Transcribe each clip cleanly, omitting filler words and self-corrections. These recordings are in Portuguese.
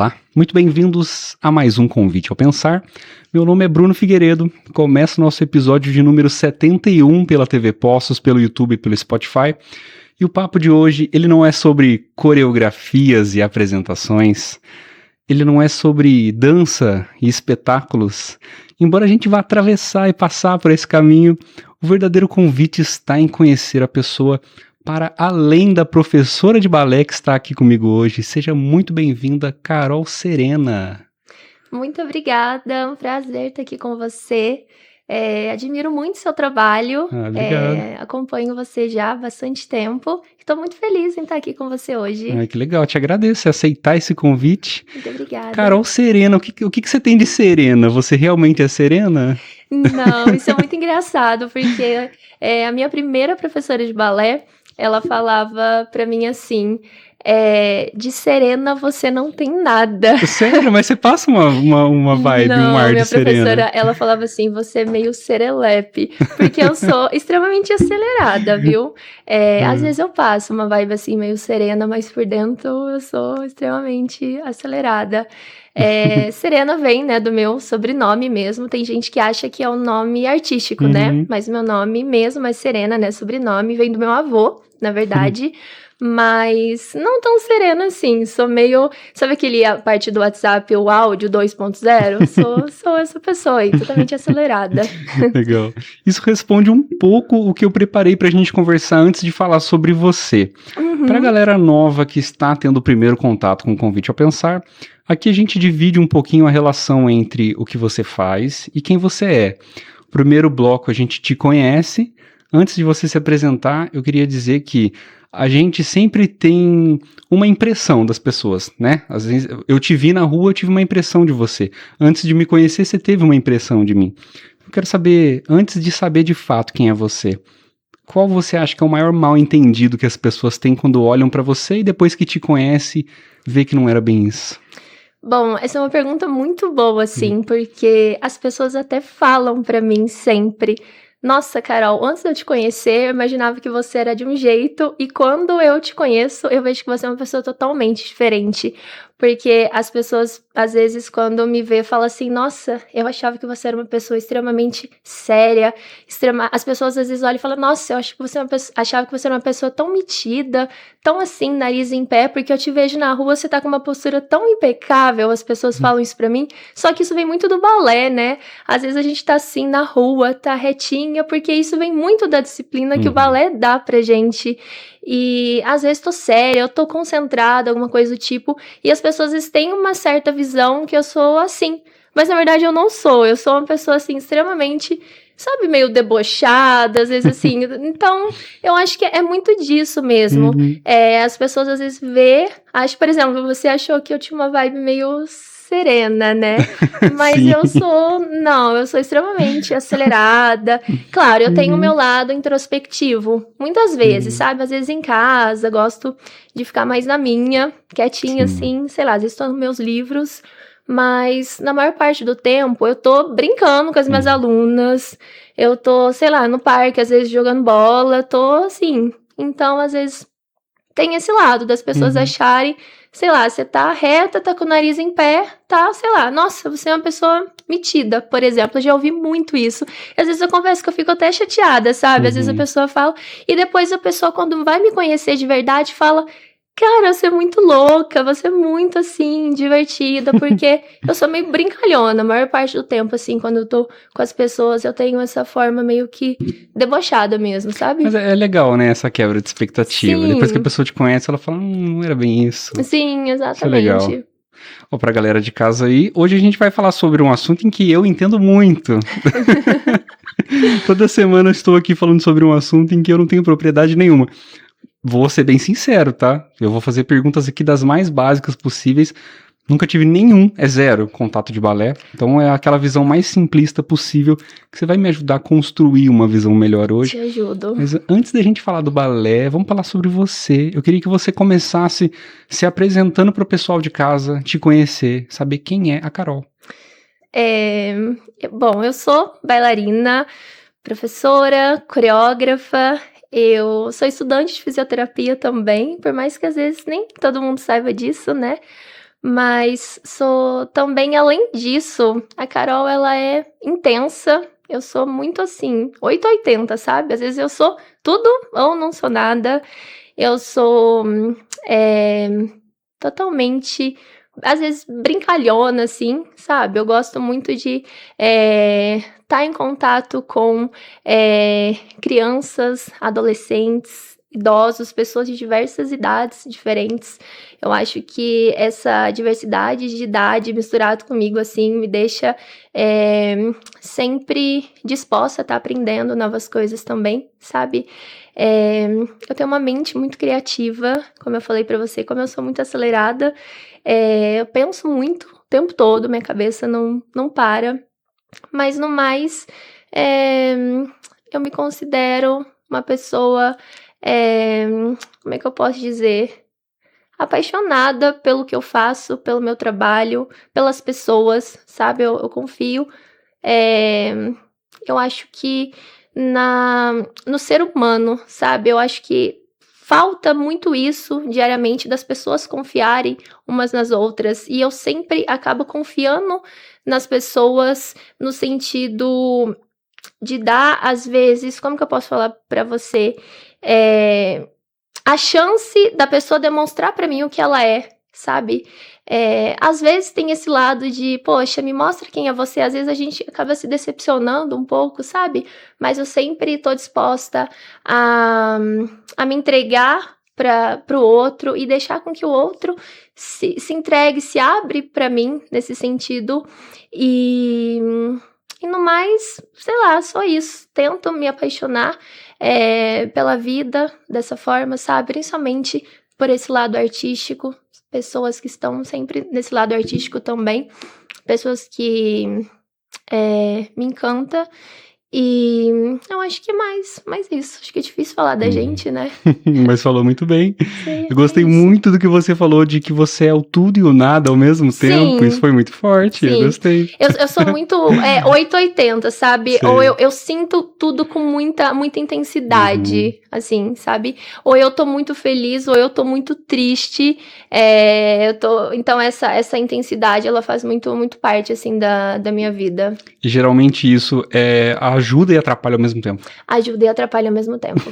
Olá, muito bem-vindos a mais um Convite ao Pensar. Meu nome é Bruno Figueiredo, começa o nosso episódio de número 71 pela TV Poços, pelo YouTube e pelo Spotify. E o papo de hoje, ele não é sobre coreografias e apresentações, ele não é sobre dança e espetáculos. Embora a gente vá atravessar e passar por esse caminho, o verdadeiro convite está em conhecer a pessoa para além da professora de balé que está aqui comigo hoje. Seja muito bem-vinda, Carol Serena. Muito obrigada, é um prazer estar aqui com você. Admiro muito seu trabalho, Obrigado. acompanho você já há bastante tempo. Estou muito feliz em estar aqui com você hoje. Que legal, te agradeço aceitar esse convite. Muito obrigada. Carol Serena, o que você tem de serena? Você realmente é serena? Não, isso é muito engraçado, porque a minha primeira professora de balé, ela falava pra mim assim, de serena você não tem nada. Sério? Mas você passa uma vibe, Não, um ar minha de serena. professora, ela falava assim, você é meio serelepe, porque eu sou extremamente acelerada, viu? Às vezes eu passo uma vibe assim meio serena, mas por dentro eu sou extremamente acelerada. Serena vem, né, do meu sobrenome mesmo. Tem gente que acha que é um nome artístico, né? Mas meu nome mesmo é Serena, né? Sobrenome vem do meu avô, na verdade. Mas não tão serena assim. Sou meio... Sabe a parte do WhatsApp, o áudio 2.0? Sou essa pessoa aí, totalmente acelerada. Legal. Isso responde um pouco o que eu preparei pra gente conversar antes de falar sobre você. Pra galera nova que está tendo o primeiro contato com o Convite ao Pensar, aqui a gente divide um pouquinho a relação entre o que você faz e quem você é. O primeiro bloco a gente te conhece. Antes de você se apresentar, eu queria dizer que a gente sempre tem uma impressão das pessoas, né? Às vezes eu te vi na rua, eu tive uma impressão de você. Antes de me conhecer, você teve uma impressão de mim. Eu quero saber, antes de saber de fato quem é você, qual você acha que é o maior mal entendido que as pessoas têm quando olham pra você e depois que te conhece, vê que não era bem isso? Bom, essa é uma pergunta muito boa, assim, porque as pessoas até falam pra mim sempre: nossa, Carol, antes de eu te conhecer, eu imaginava que você era de um jeito, e quando eu te conheço, eu vejo que você é uma pessoa totalmente diferente. Porque as pessoas, às vezes, quando me vê, falam assim: nossa, eu achava que você era uma pessoa extremamente séria. As pessoas às vezes olham e falam: nossa, eu acho que você achava que você era uma pessoa tão metida, tão assim, nariz em pé, porque eu te vejo na rua, você tá com uma postura tão impecável. As pessoas falam isso pra mim. Só que isso vem muito do balé, né? Às vezes a gente tá assim na rua, tá retinha, porque isso vem muito da disciplina que o balé dá pra gente. E às vezes tô séria, eu tô concentrada, alguma coisa do tipo, e as pessoas às vezes têm uma certa visão que eu sou assim. Mas na verdade eu não sou, eu sou uma pessoa assim extremamente, sabe, meio debochada, às vezes assim. Então, eu acho que é muito disso mesmo. As pessoas às vezes acho, por exemplo, você achou que eu tinha uma vibe meio serena, né? Mas Sim. eu sou extremamente acelerada. Claro, eu tenho o meu lado introspectivo, muitas vezes, sabe? Às vezes em casa, gosto de ficar mais na minha, quietinha assim, sei lá, às vezes tô nos meus livros, mas na maior parte do tempo eu tô brincando com as minhas alunas, eu tô, sei lá, no parque, às vezes jogando bola, tô assim. Então, às vezes tem esse lado das pessoas acharem, sei lá, você tá reta, tá com o nariz em pé, tá, sei lá, nossa, você é uma pessoa metida, por exemplo. Eu já ouvi muito isso. E às vezes eu confesso que eu fico até chateada, sabe? Às vezes a pessoa fala, e depois a pessoa, quando vai me conhecer de verdade, fala: cara, você é muito louca, você é muito, assim, divertida, porque eu sou meio brincalhona, a maior parte do tempo, assim, quando eu tô com as pessoas, eu tenho essa forma meio que debochada mesmo, sabe? Mas é legal, né, essa quebra de expectativa. Depois que a Sim. pessoa te conhece, ela fala, não era bem isso. Sim, Isso é legal. exatamente. Ó, pra galera de casa aí, hoje a gente vai falar sobre um assunto em que eu entendo muito. Toda semana eu estou aqui falando sobre um assunto em que eu não tenho propriedade nenhuma. Vou ser bem sincero, tá? Eu vou fazer perguntas aqui das mais básicas possíveis. Nunca tive nenhum, é zero, contato de balé. Então é aquela visão mais simplista possível que você vai me ajudar a construir uma visão melhor hoje. Te ajudo. Mas antes da gente falar do balé, vamos falar sobre você. Eu queria que você começasse se apresentando para o pessoal de casa, te conhecer, saber quem é a Carol. Bom, eu sou bailarina, professora, coreógrafa. Eu sou estudante de fisioterapia também, por mais que às vezes nem todo mundo saiba disso, né? Mas sou também, além disso, a Carol, ela é intensa. Eu sou muito assim, 880, sabe? Às vezes eu sou tudo ou não sou nada. Eu sou é, totalmente, às vezes, brincalhona, assim, sabe? Eu gosto muito de estar em contato com crianças, adolescentes, idosos, pessoas de diversas idades diferentes. Eu acho que essa diversidade de idade misturado comigo, assim, me deixa sempre disposta a estar aprendendo novas coisas também, sabe? Eu tenho uma mente muito criativa, como eu falei pra você, como eu sou muito acelerada, eu penso muito o tempo todo, minha cabeça não para, mas no mais, eu me considero uma pessoa, como é que eu posso dizer? Apaixonada pelo que eu faço, pelo meu trabalho, pelas pessoas, sabe? Eu confio. Eu acho que no ser humano, sabe? Eu acho que falta muito isso diariamente das pessoas confiarem umas nas outras. E eu sempre acabo confiando nas pessoas no sentido de dar, às vezes, como que eu posso falar pra você? A chance da pessoa demonstrar pra mim o que ela é, sabe? Às vezes tem esse lado de, poxa, me mostra quem é você. Às vezes a gente acaba se decepcionando um pouco, sabe? Mas eu sempre tô disposta a me entregar para o outro e deixar com que o outro se entregue, se abre para mim nesse sentido. E no mais, sei lá, só isso. Tento me apaixonar pela vida dessa forma, sabe? Principalmente por esse lado artístico. Pessoas que estão sempre nesse lado artístico também. Pessoas que me encantam. E eu acho que mais isso. Acho que é difícil falar da gente, né? Mas falou muito bem. Sim, Eu gostei muito do que você falou de que você é o tudo e o nada ao mesmo tempo. Isso foi muito forte, eu gostei. Eu sou muito 880, sabe? Sei. Ou eu sinto tudo com muita intensidade, assim, sabe? Ou eu tô muito feliz, ou eu tô muito triste. Então essa intensidade, ela faz muito, muito parte, assim, da minha vida. E geralmente isso ajuda e atrapalha ao mesmo tempo. Ajuda e atrapalha ao mesmo tempo.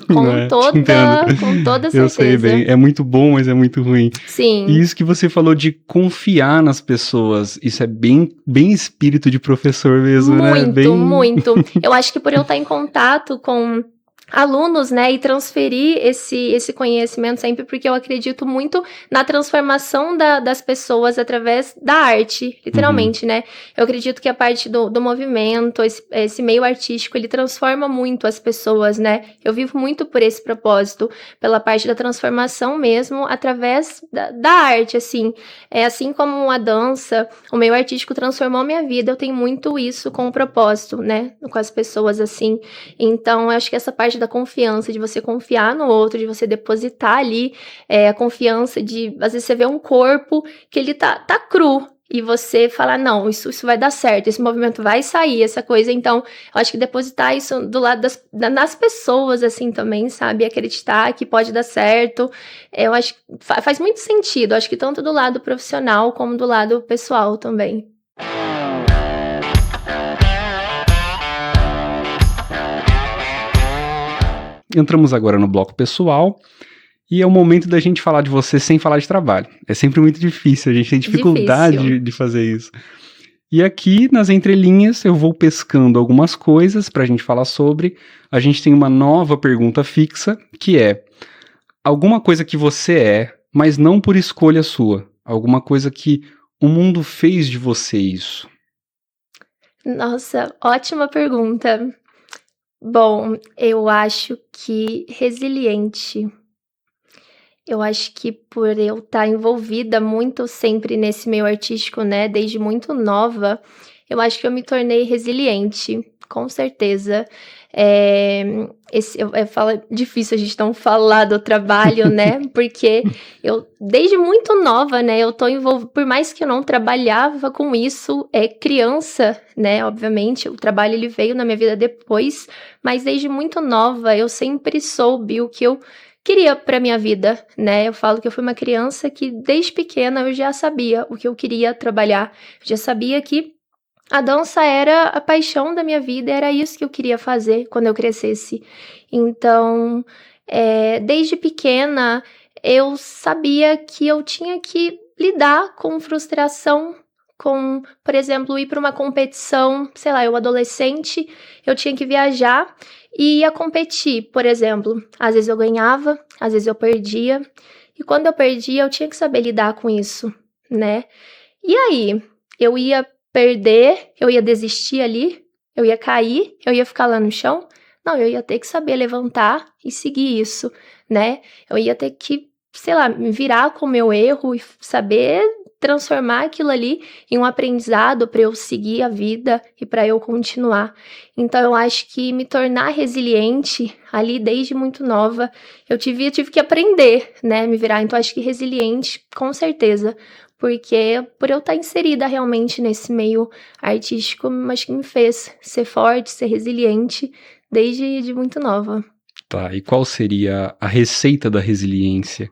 Com toda certeza. Eu sei bem. É muito bom, mas é muito ruim. Sim. E isso que você falou de confiar nas pessoas, isso é bem espírito de professor mesmo, muito, né? Muito. Eu acho que por eu estar em contato com alunos, né, e transferir esse conhecimento sempre, porque eu acredito muito na transformação das pessoas através da arte, literalmente, né? Eu acredito que a parte do movimento, esse meio artístico, ele transforma muito as pessoas, né? Eu vivo muito por esse propósito, pela parte da transformação mesmo, através da arte, assim. Assim como a dança, o meio artístico transformou a minha vida, eu tenho muito isso com o propósito, né? Com as pessoas, assim. Então, eu acho que essa parte da confiança, de você confiar no outro, de você depositar ali a confiança de, às vezes você vê um corpo que ele tá cru, e você falar, não, isso vai dar certo, esse movimento vai sair, essa coisa. Então, eu acho que depositar isso do lado das pessoas, assim, também, sabe? Acreditar que pode dar certo. Eu acho que faz muito sentido. Eu acho que tanto do lado profissional como do lado pessoal também. Entramos agora no bloco pessoal. E é o momento da gente falar de você sem falar de trabalho. É sempre muito difícil, a gente tem dificuldade de fazer isso. E aqui, nas entrelinhas, eu vou pescando algumas coisas pra gente falar sobre. A gente tem uma nova pergunta fixa, que é: alguma coisa que você é, mas não por escolha sua. Alguma coisa que o mundo fez de você isso. Nossa, ótima pergunta. Bom, eu acho que resiliente. Eu acho que por eu estar envolvida muito sempre nesse meio artístico, né, desde muito nova, eu acho que eu me tornei resiliente, com certeza. Falo, difícil a gente não falar do trabalho, né, porque eu, desde muito nova, né, eu tô envolvida, por mais que eu não trabalhava com isso, criança, né, obviamente, o trabalho ele veio na minha vida depois, mas desde muito nova eu sempre soube o que eu queria pra minha vida, né? Eu falo que eu fui uma criança que desde pequena eu já sabia o que eu queria trabalhar, já sabia que a dança era a paixão da minha vida, era isso que eu queria fazer quando eu crescesse. Então, desde pequena, eu sabia que eu tinha que lidar com frustração, com, por exemplo, ir para uma competição, sei lá, eu adolescente, eu tinha que viajar e ia competir, por exemplo. Às vezes eu ganhava, às vezes eu perdia, e quando eu perdia, eu tinha que saber lidar com isso, né? E aí, eu ia perder, eu ia desistir ali, eu ia cair, eu ia ficar lá no chão. Não, eu ia ter que saber levantar e seguir isso, né? Eu ia ter que, sei lá, me virar com o meu erro e saber transformar aquilo ali em um aprendizado para eu seguir a vida e para eu continuar. Então, eu acho que me tornar resiliente ali desde muito nova, eu tive que aprender, né? Me virar. Então, acho que resiliente, com certeza. Porque por eu estar inserida realmente nesse meio artístico, acho que me fez ser forte, ser resiliente desde de muito nova. Tá, e qual seria a receita da resiliência?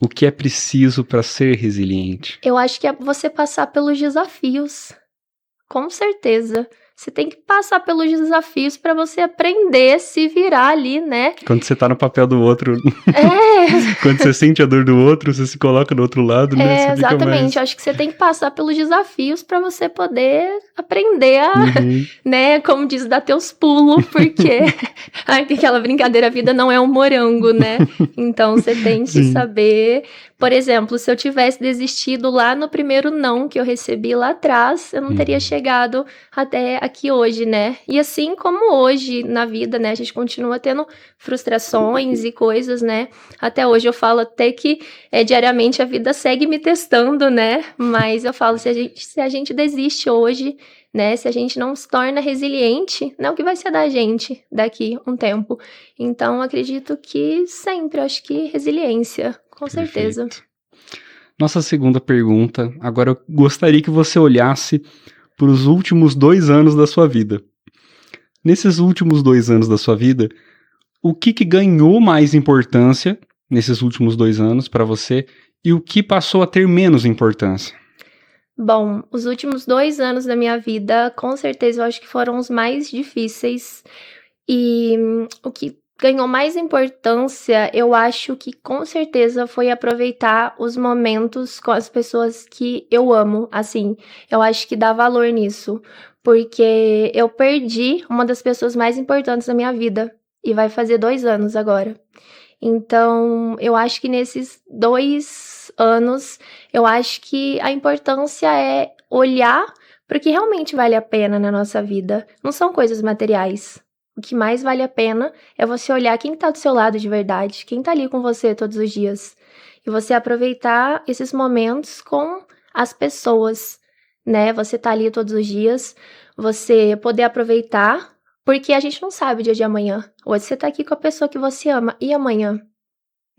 O que é preciso para ser resiliente? Eu acho que é você passar pelos desafios, com certeza. Você tem que passar pelos desafios para você aprender a se virar ali, né? Quando você tá no papel do outro, É, quando você sente a dor do outro, você se coloca do outro lado, né? Você fica exatamente. mais... Eu acho que você tem que passar pelos desafios para você poder aprender a, Uhum. né, como diz, dar teus pulos, porque ai, aquela brincadeira, a vida não é um morango, né? Então você tem que Sim. saber, por exemplo, se eu tivesse desistido lá no primeiro não que eu recebi lá atrás, eu não teria chegado até aqui hoje, né? E assim como hoje na vida, né, a gente continua tendo frustrações e coisas, né? Até hoje eu falo até que diariamente a vida segue me testando, né? Mas eu falo, se a gente desiste hoje, né? Se a gente não se torna resiliente, né? O que vai ser da gente daqui um tempo? Então, acredito que sempre, acho que resiliência, com certeza. Perfeito. Nossa segunda pergunta, agora eu gostaria que você olhasse para os últimos 2 anos da sua vida. Nesses últimos 2 anos da sua vida, o que ganhou mais importância nesses últimos 2 anos para você e o que passou a ter menos importância? Bom, os últimos 2 anos da minha vida, com certeza, eu acho que foram os mais difíceis. E o que ganhou mais importância, eu acho que com certeza foi aproveitar os momentos com as pessoas que eu amo, assim. Eu acho que dá valor nisso, porque eu perdi uma das pessoas mais importantes da minha vida e vai fazer 2 anos agora. Então, eu acho que nesses 2 anos, eu acho que a importância é olhar para o que realmente vale a pena na nossa vida. Não são coisas materiais. O que mais vale a pena é você olhar quem tá do seu lado de verdade, quem tá ali com você todos os dias. E você aproveitar esses momentos com as pessoas, né? Você tá ali todos os dias, você poder aproveitar, porque a gente não sabe o dia de amanhã. Hoje você tá aqui com a pessoa que você ama, e amanhã,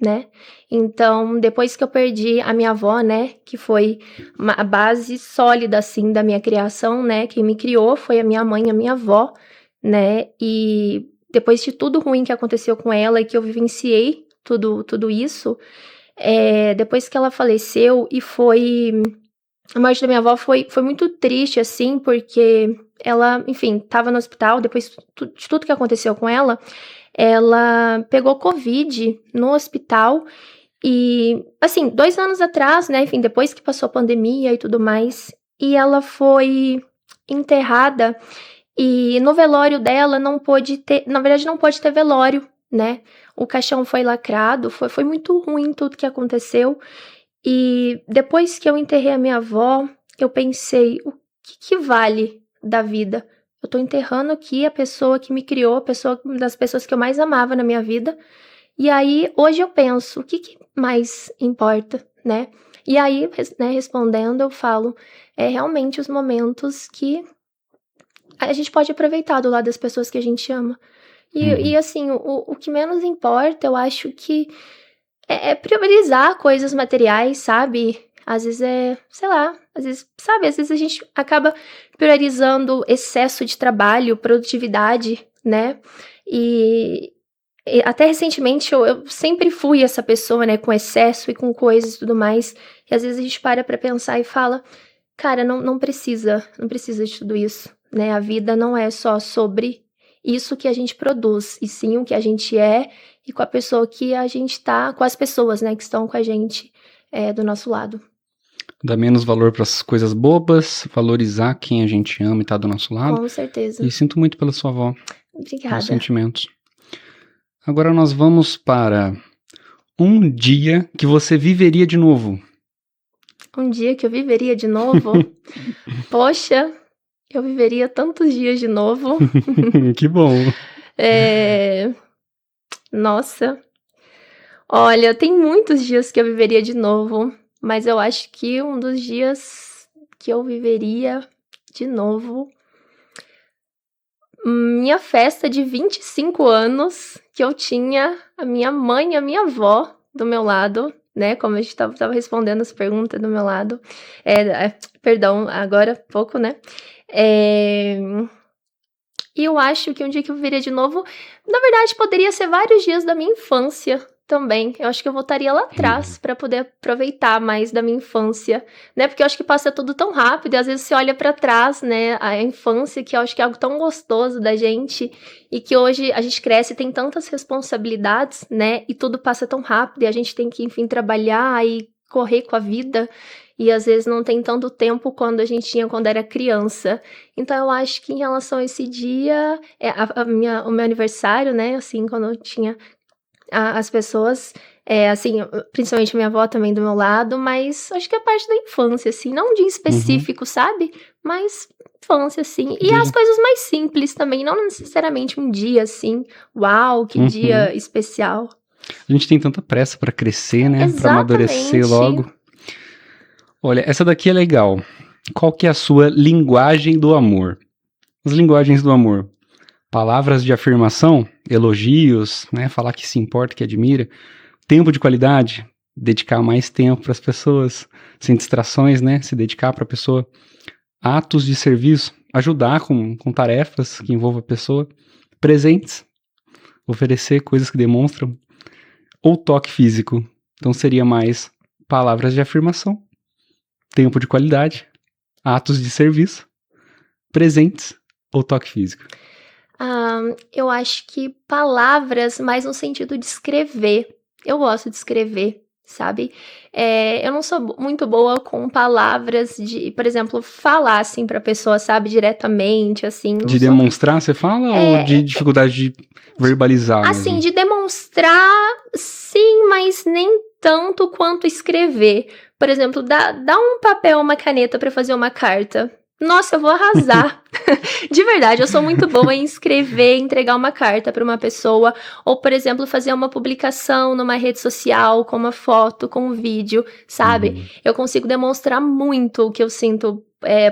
né? Então, depois que eu perdi a minha avó, né, que foi a base sólida, assim, da minha criação, né, quem me criou foi a minha mãe, a minha avó, né, e depois de tudo ruim que aconteceu com ela e que eu vivenciei tudo isso, depois que ela faleceu e a morte da minha avó foi muito triste, assim, porque ela, enfim, tava no hospital, depois de tudo que aconteceu com ela pegou Covid no hospital e, assim, 2 anos atrás, né, enfim, depois que passou a pandemia e tudo mais, e ela foi enterrada e no velório dela não pôde ter, na verdade não pode ter velório, né, o caixão foi lacrado, foi muito ruim tudo que aconteceu. E depois que eu enterrei a minha avó, eu pensei, o que vale da vida? Eu tô enterrando aqui a pessoa que me criou, uma das pessoas que eu mais amava na minha vida. E aí, hoje eu penso, o que mais importa, né? E aí, né, respondendo, eu falo, realmente os momentos que a gente pode aproveitar do lado das pessoas que a gente ama. E assim, o que menos importa, eu acho que é priorizar coisas materiais, sabe? Às vezes sei lá, às vezes a gente acaba priorizando excesso de trabalho, produtividade, né? E Até recentemente eu sempre fui essa pessoa, né, com excesso e com coisas e tudo mais, e às vezes a gente para pra pensar e fala: "Cara, não precisa, não precisa de tudo isso", né, a vida não é só sobre isso que a gente produz, e sim o que a gente é e com a pessoa que a gente tá com as pessoas, né, que estão com a gente, do nosso lado. Dar menos valor para as coisas bobas, valorizar quem a gente ama e tá do nosso lado. Com certeza. E sinto muito pela sua avó, meus Obrigada. sentimentos. Agora nós vamos para um dia que você viveria de novo. Um dia que eu viveria de novo? Poxa, eu viveria tantos dias de novo. Que bom. Nossa. Olha, tem muitos dias que eu viveria de novo, mas eu acho que um dos dias que eu viveria de novo, minha festa de 25 anos, que eu tinha a minha mãe e a minha avó do meu lado, né? Como a gente tava respondendo as perguntas do meu lado. Perdão, agora há pouco, né? E eu acho que um dia que eu viveria de novo, na verdade, poderia ser vários dias da minha infância também. Eu acho que eu voltaria lá atrás pra poder aproveitar mais da minha infância, né? Porque eu acho que passa tudo tão rápido e às vezes você olha pra trás, né? A infância, que eu acho que é algo tão gostoso da gente e que hoje a gente cresce e tem tantas responsabilidades, né? E tudo passa tão rápido e a gente tem que, enfim, trabalhar e correr com a vida. E às vezes não tem tanto tempo quando a gente tinha quando era criança. Então eu acho que em relação a esse dia, o meu aniversário, né, assim, quando eu tinha as pessoas, assim, principalmente minha avó também do meu lado, mas acho que é parte da infância, assim, não um dia específico, sabe? Mas infância, assim. E as coisas mais simples também, não necessariamente um dia, assim, uau, que dia especial. A gente tem tanta pressa pra crescer, né? Pra amadurecer Exatamente. logo. Olha, essa daqui é legal. Qual que é a sua linguagem do amor? As linguagens do amor. Palavras de afirmação, elogios, né? Falar que se importa, que admira. Tempo de qualidade, dedicar mais tempo para as pessoas, sem distrações, né? Se dedicar para a pessoa. Atos de serviço, ajudar com tarefas que envolvam a pessoa. Presentes, oferecer coisas que demonstram. Ou toque físico. Então seria mais palavras de afirmação, tempo de qualidade, atos de serviço, presentes ou toque físico. Eu acho que palavras mais no sentido de escrever. Eu gosto de escrever, sabe? Eu não sou muito boa com palavras de, por exemplo, falar assim pra pessoa, sabe? Diretamente, assim. De demonstrar, você fala? Ou de dificuldade de verbalizar assim, mesmo? de demonstrar, sim, mas nem tanto quanto escrever. Por exemplo, dá um papel, uma caneta pra fazer uma carta. Nossa, eu vou arrasar. De verdade, eu sou muito boa em escrever, entregar uma carta para uma pessoa, ou, por exemplo, fazer uma publicação numa rede social, com uma foto, com um vídeo, sabe? Eu consigo demonstrar muito o que eu sinto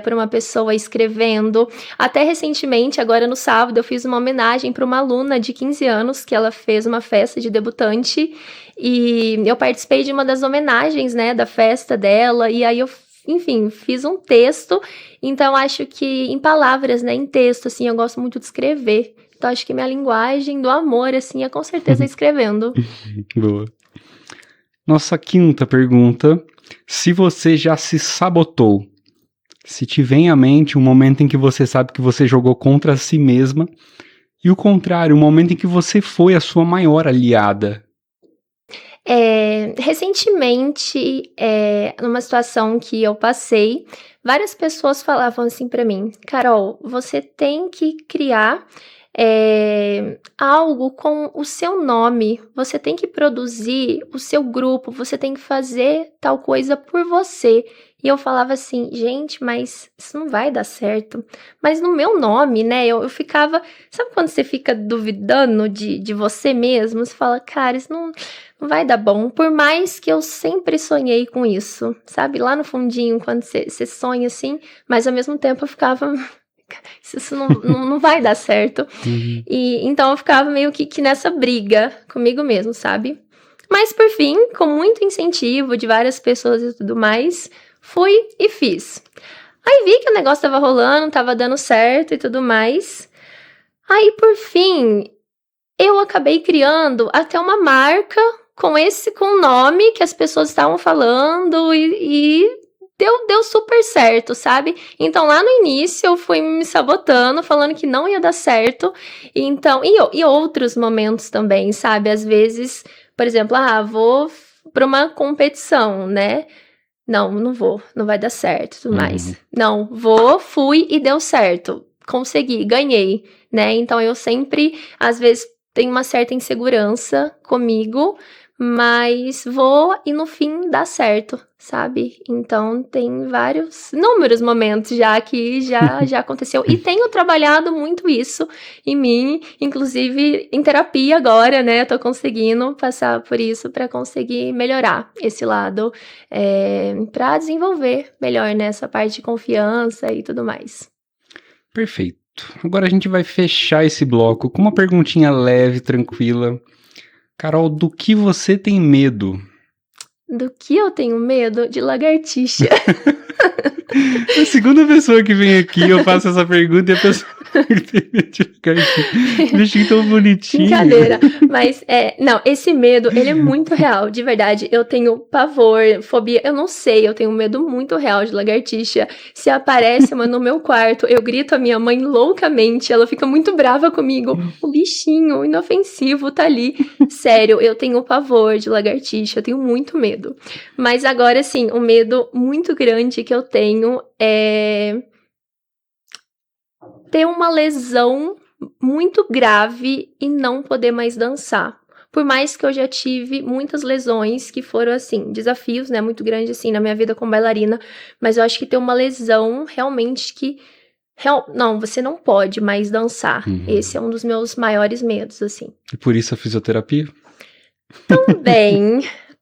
por uma pessoa escrevendo. Até recentemente, agora no sábado, eu fiz uma homenagem para uma aluna de 15 anos, que ela fez uma festa de debutante, e eu participei de uma das homenagens, né, da festa dela, e aí eu enfim, fiz um texto, então acho que em palavras, né, em texto, assim, eu gosto muito de escrever. Então acho que minha linguagem do amor, assim, é com certeza escrevendo. Boa. Nossa quinta pergunta. Se você já se sabotou, se te vem à mente um momento em que você sabe que você jogou contra si mesma, e o contrário, um momento em que você foi a sua maior aliada. Recentemente, numa situação que eu passei, várias pessoas falavam assim pra mim: Carol, você tem que criar algo com o seu nome, você tem que produzir o seu grupo, você tem que fazer tal coisa por você. E eu falava assim, gente, mas isso não vai dar certo. Mas no meu nome, né, eu ficava... Sabe quando você fica duvidando de você mesmo? Você fala, cara, isso não vai dar bom. Por mais que eu sempre sonhei com isso, sabe? Lá no fundinho, quando você sonha assim, mas ao mesmo tempo eu ficava... Isso não vai dar certo. E então eu ficava meio que nessa briga comigo mesmo, sabe? Mas por fim, com muito incentivo de várias pessoas e tudo mais, fui e fiz. Aí vi que o negócio tava rolando, tava dando certo e tudo mais. Aí por fim, eu acabei criando até uma marca com o nome que as pessoas estavam falando e deu super certo, sabe? Então, lá no início, eu fui me sabotando, falando que não ia dar certo. Então, e outros momentos também, sabe? Às vezes, por exemplo, vou para uma competição, né? Não vou, não vai dar certo, tudo mais. Não, fui e deu certo. Consegui, ganhei, né? Então, eu sempre, às vezes, tenho uma certa insegurança comigo, mas vou e no fim dá certo, sabe? Então tem inúmeros momentos já que já aconteceu. E tenho trabalhado muito isso em mim, inclusive em terapia agora, né? Tô conseguindo passar por isso para conseguir melhorar esse lado, para desenvolver melhor nessa parte de confiança e tudo mais. Perfeito. Agora a gente vai fechar esse bloco com uma perguntinha leve, tranquila. Carol, do que você tem medo? Do que eu tenho medo? De lagartixa. A segunda pessoa que vem aqui, eu faço essa pergunta e a pessoa tem medo de lagartixa. Bichinho tão bonitinho. Brincadeira. Mas, não, esse medo, ele é muito real, de verdade. Eu tenho pavor, fobia, eu não sei, eu tenho um medo muito real de lagartixa. Se aparece uma no meu quarto, eu grito a minha mãe loucamente, ela fica muito brava comigo. O bichinho inofensivo tá ali. Sério, eu tenho pavor de lagartixa, eu tenho muito medo. Mas agora, sim, um medo muito grande que eu tenho é ter uma lesão muito grave e não poder mais dançar. Por mais que eu já tive muitas lesões que foram, assim, desafios, né, muito grandes, assim, na minha vida como bailarina, mas eu acho que ter uma lesão realmente que... Não, você não pode mais dançar. Esse é um dos meus maiores medos, assim. E por isso a fisioterapia?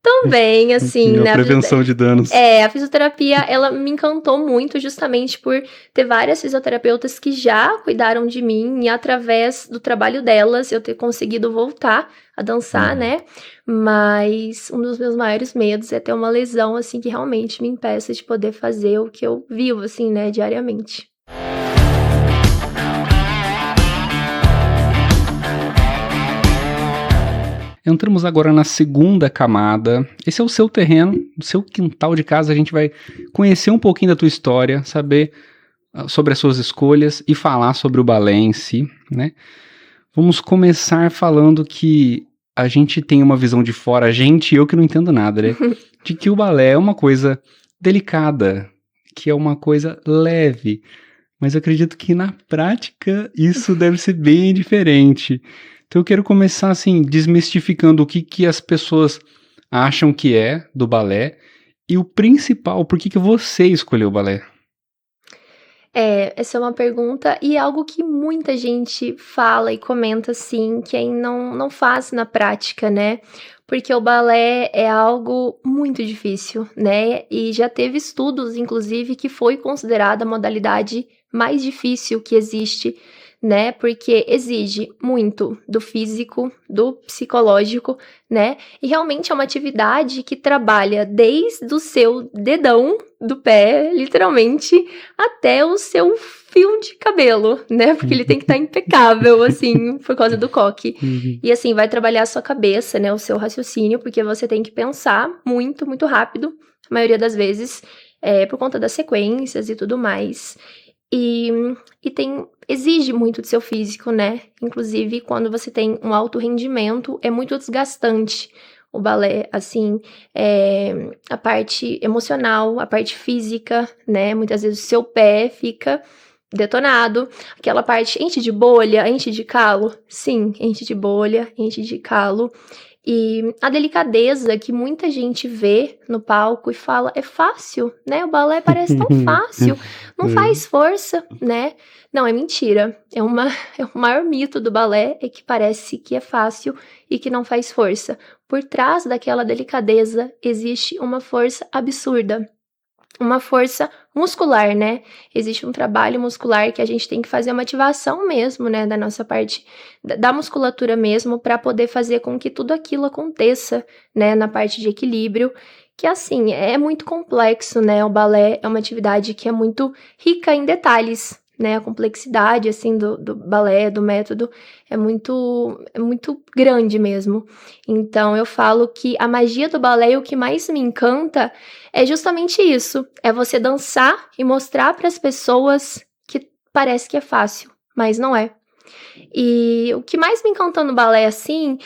Também, assim, né? A prevenção de danos. A fisioterapia, ela me encantou muito justamente por ter várias fisioterapeutas que já cuidaram de mim e através do trabalho delas eu ter conseguido voltar a dançar, né? Mas um dos meus maiores medos é ter uma lesão, assim, que realmente me impeça de poder fazer o que eu vivo, assim, né, diariamente. Entramos agora na segunda camada. Esse é o seu terreno, o seu quintal de casa. A gente vai conhecer um pouquinho da tua história, saber sobre as suas escolhas e falar sobre o balé em si, né? Vamos começar falando que a gente tem uma visão de fora, a gente e eu que não entendo nada, né? De que o balé é uma coisa delicada, que é uma coisa leve. Mas eu acredito que na prática isso deve ser bem diferente. Então eu quero começar assim, desmistificando o que as pessoas acham que é do balé e o principal, por que você escolheu o balé? Essa é uma pergunta e algo que muita gente fala e comenta assim, que aí não faz na prática, né? Porque o balé é algo muito difícil, né? E já teve estudos, inclusive, que foi considerada a modalidade mais difícil que existe, né? Porque exige muito do físico, do psicológico, né? E realmente é uma atividade que trabalha desde o seu dedão do pé, literalmente, até o seu fio de cabelo, né? Porque ele tem que estar impecável, assim, por causa do coque. E assim, vai trabalhar a sua cabeça, né? O seu raciocínio, porque você tem que pensar muito, muito rápido, a maioria das vezes, por conta das sequências e tudo mais. E exige muito do seu físico, né? Inclusive, quando você tem um alto rendimento, é muito desgastante o balé, assim, a parte emocional, a parte física, né? Muitas vezes o seu pé fica detonado, aquela parte enche de bolha, enche de calo, sim, enche de bolha, enche de calo. E a delicadeza que muita gente vê no palco e fala, é fácil, né? O balé parece tão fácil, não faz força, né? Não, é mentira. É o maior mito do balé é que parece que é fácil e que não faz força. Por trás daquela delicadeza existe uma força absurda. Uma força muscular, né? Existe um trabalho muscular que a gente tem que fazer uma ativação mesmo, né? Da nossa parte, da musculatura mesmo, para poder fazer com que tudo aquilo aconteça, né? Na parte de equilíbrio, que assim, é muito complexo, né? O balé é uma atividade que é muito rica em detalhes, né? A complexidade, assim, do balé, do método, é muito grande mesmo. Então, eu falo que a magia do balé, o que mais me encanta, é justamente isso. É você dançar e mostrar para as pessoas que parece que é fácil, mas não é. E o que mais me encantou no balé, assim,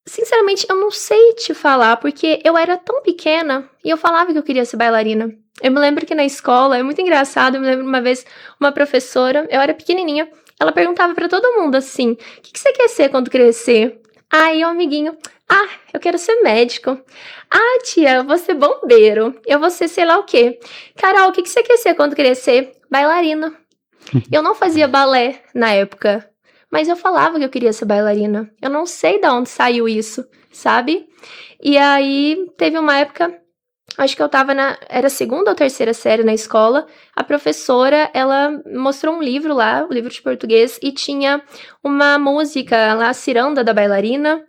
sinceramente, eu não sei te falar, porque eu era tão pequena e eu falava que eu queria ser bailarina. Eu me lembro que na escola, é muito engraçado, eu me lembro uma vez, uma professora, eu era pequenininha, ela perguntava pra todo mundo assim, o que você quer ser quando crescer? Aí o amiguinho, eu quero ser médico. Tia, eu vou ser bombeiro, eu vou ser sei lá o quê. Carol, o que você quer ser quando crescer? Bailarina. Eu não fazia balé na época, mas eu falava que eu queria ser bailarina. Eu não sei de onde saiu isso, sabe? E aí, teve uma época, acho que eu tava era a segunda ou terceira série na escola, a professora, ela mostrou um livro lá, um livro de português, e tinha uma música lá, Ciranda da Bailarina,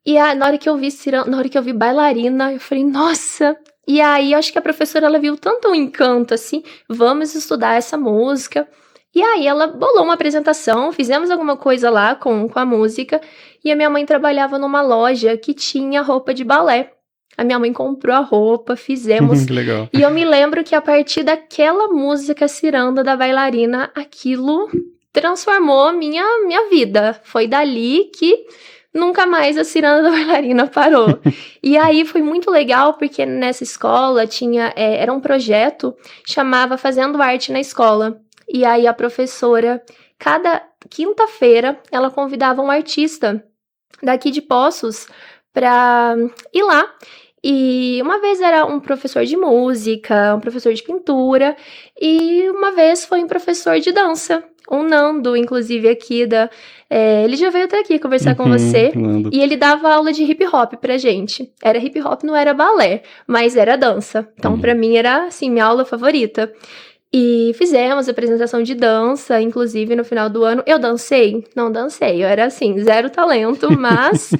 e na hora que eu vi na hora que eu vi bailarina, eu falei, nossa! E aí, acho que a professora, ela viu tanto um encanto, assim, vamos estudar essa música. E aí, ela bolou uma apresentação, fizemos alguma coisa lá com a música, e a minha mãe trabalhava numa loja que tinha roupa de balé. A minha mãe comprou a roupa, fizemos. Que legal. E eu me lembro que a partir daquela música Ciranda da Bailarina, aquilo transformou minha vida. Foi dali que nunca mais a Ciranda da Bailarina parou. E aí foi muito legal, porque nessa escola tinha, era um projeto, chamava Fazendo Arte na Escola. E aí a professora, cada quinta-feira, ela convidava um artista daqui de Poços para ir lá. E uma vez era um professor de música, um professor de pintura, e uma vez foi um professor de dança, o Nando, inclusive aqui ele já veio até aqui conversar com você, Nando. E ele dava aula de hip hop pra gente. Era hip hop, não era balé, mas era dança. Então, pra mim, era, assim, minha aula favorita. E fizemos apresentação de dança, inclusive no final do ano. Eu dancei? Não dancei, eu era assim, zero talento, mas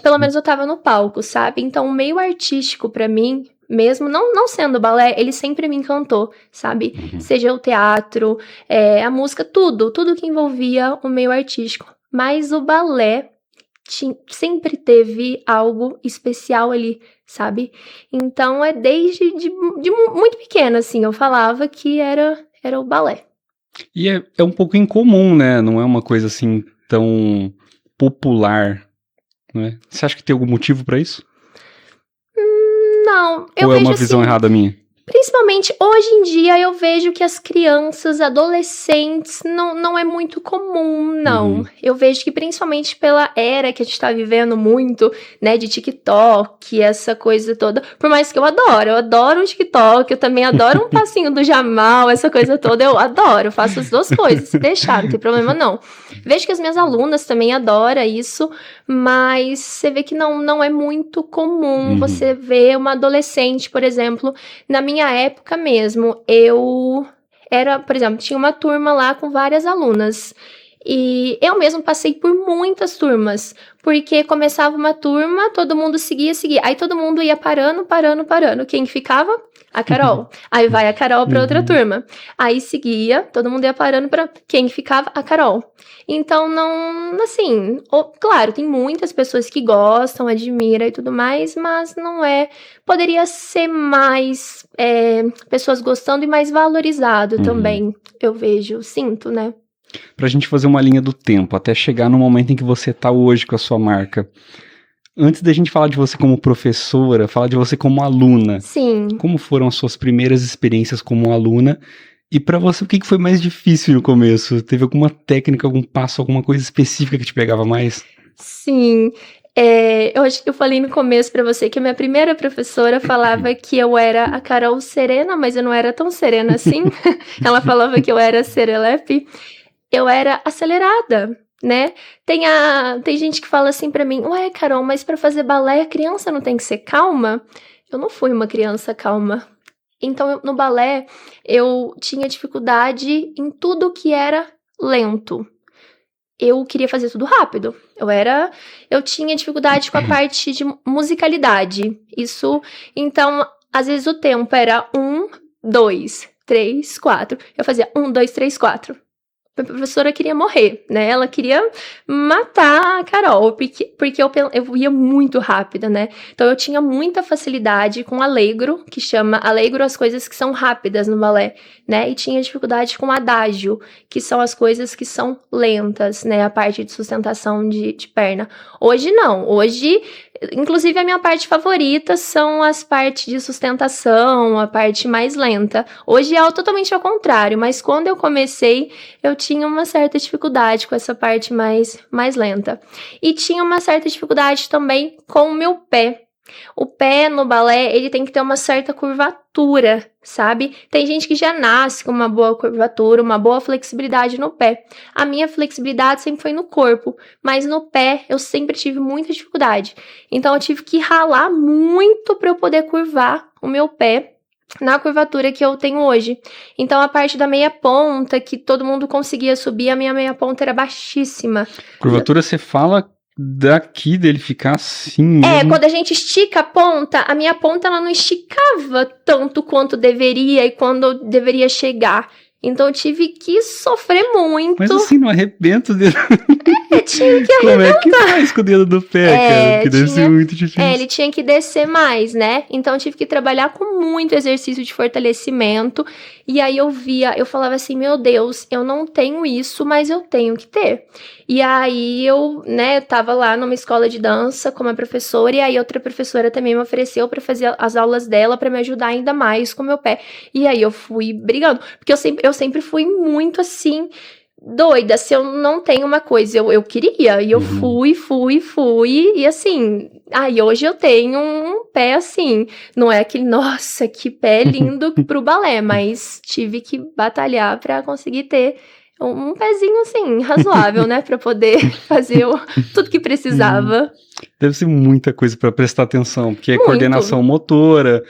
pelo menos eu tava no palco, sabe? Então o meio artístico pra mim, mesmo não sendo balé, ele sempre me encantou, sabe? Seja o teatro, a música, tudo que envolvia o meio artístico. Mas o balé sempre teve algo especial ali, sabe? Então, desde de muito pequena, assim, eu falava que era o balé. E é um pouco incomum, né? Não é uma coisa assim tão popular, né? Você acha que tem algum motivo pra isso? Não, eu Ou é vejo uma visão assim, errada minha? Principalmente hoje em dia eu vejo que as crianças, adolescentes, não é muito comum, não. Eu vejo que principalmente pela era que a gente tá vivendo muito, né, de TikTok, essa coisa toda. Por mais que eu adoro um TikTok, eu também adoro um passinho do Jamal, essa coisa toda, eu adoro, faço as duas coisas, se deixar, não tem problema não. Vejo que as minhas alunas também adoram isso, mas você vê que não é muito comum você ver uma adolescente, por exemplo, na minha época mesmo, por exemplo, tinha uma turma lá com várias alunas. E eu mesmo passei por muitas turmas, porque começava uma turma, todo mundo seguia. Aí todo mundo ia parando. Quem ficava? A Carol. Aí vai a Carol para outra turma. Aí seguia, todo mundo ia parando para quem ficava? A Carol. Então, claro, tem muitas pessoas que gostam, admiram e tudo mais, mas não é. Poderia ser mais pessoas gostando e mais valorizado também, eu sinto, né? Pra gente fazer uma linha do tempo, até chegar no momento em que você tá hoje com a sua marca. Antes da gente falar de você como professora, falar de você como aluna. Sim. Como foram as suas primeiras experiências como aluna? E pra você, o que foi mais difícil no começo? Teve alguma técnica, algum passo, alguma coisa específica que te pegava mais? Sim. Eu acho que eu falei no começo pra você que a minha primeira professora falava que eu era a Carol serena, mas eu não era tão serena assim. Ela falava que eu era serelepe. Eu era acelerada, né? Tem gente que fala assim pra mim, ué, Carol, mas pra fazer balé a criança não tem que ser calma? Eu não fui uma criança calma. Então, no balé, eu tinha dificuldade em tudo que era lento. Eu queria fazer tudo rápido. Eu tinha dificuldade com a parte de musicalidade. Então, às vezes o tempo era 1, 2, 3, 4. Eu fazia 1, 2, 3, 4. A professora queria morrer, né? Ela queria matar a Carol, porque eu ia muito rápida, né? Então eu tinha muita facilidade com Allegro, que chama Allegro as coisas que são rápidas no balé, né? E tinha dificuldade com Adágio, que são as coisas que são lentas, né? A parte de sustentação de perna. Hoje não, hoje... Inclusive, a minha parte favorita são as partes de sustentação, a parte mais lenta. Hoje é totalmente ao contrário, mas quando eu comecei, eu tinha uma certa dificuldade com essa parte mais lenta. E tinha uma certa dificuldade também com o meu pé. O pé no balé, ele tem que ter uma certa curvatura, sabe? Tem gente que já nasce com uma boa curvatura, uma boa flexibilidade no pé. A minha flexibilidade sempre foi no corpo, mas no pé eu sempre tive muita dificuldade. Então eu tive que ralar muito para eu poder curvar o meu pé na curvatura que eu tenho hoje. Então a parte da meia ponta, que todo mundo conseguia subir, a minha meia ponta era baixíssima. Curvatura você fala daqui dele ficar assim mesmo. Quando a gente estica a ponta, a minha ponta ela não esticava tanto quanto deveria e quando eu deveria chegar. Então eu tive que sofrer muito. Mas assim, não arrebenta o dedo. Tinha que arrebentar. Como é que faz com o dedo do pé, cara? Porque deve ser muito difícil. Ele tinha que descer mais, né? Então eu tive que trabalhar com muito exercício de fortalecimento. E aí eu falava assim, meu Deus, eu não tenho isso, mas eu tenho que ter. E aí eu, né, tava lá numa escola de dança com uma professora, e aí outra professora também me ofereceu para fazer as aulas dela para me ajudar ainda mais com o meu pé. E aí eu fui brigando, porque eu sempre fui muito assim, doida, se eu não tenho uma coisa, eu queria, e eu fui, e assim, aí hoje eu tenho um pé assim, não é aquele, nossa, que pé lindo pro balé, mas tive que batalhar pra conseguir ter um pezinho assim, razoável, né, pra poder fazer tudo que precisava. Deve ser muita coisa pra prestar atenção, porque é Muito. coordenação motora,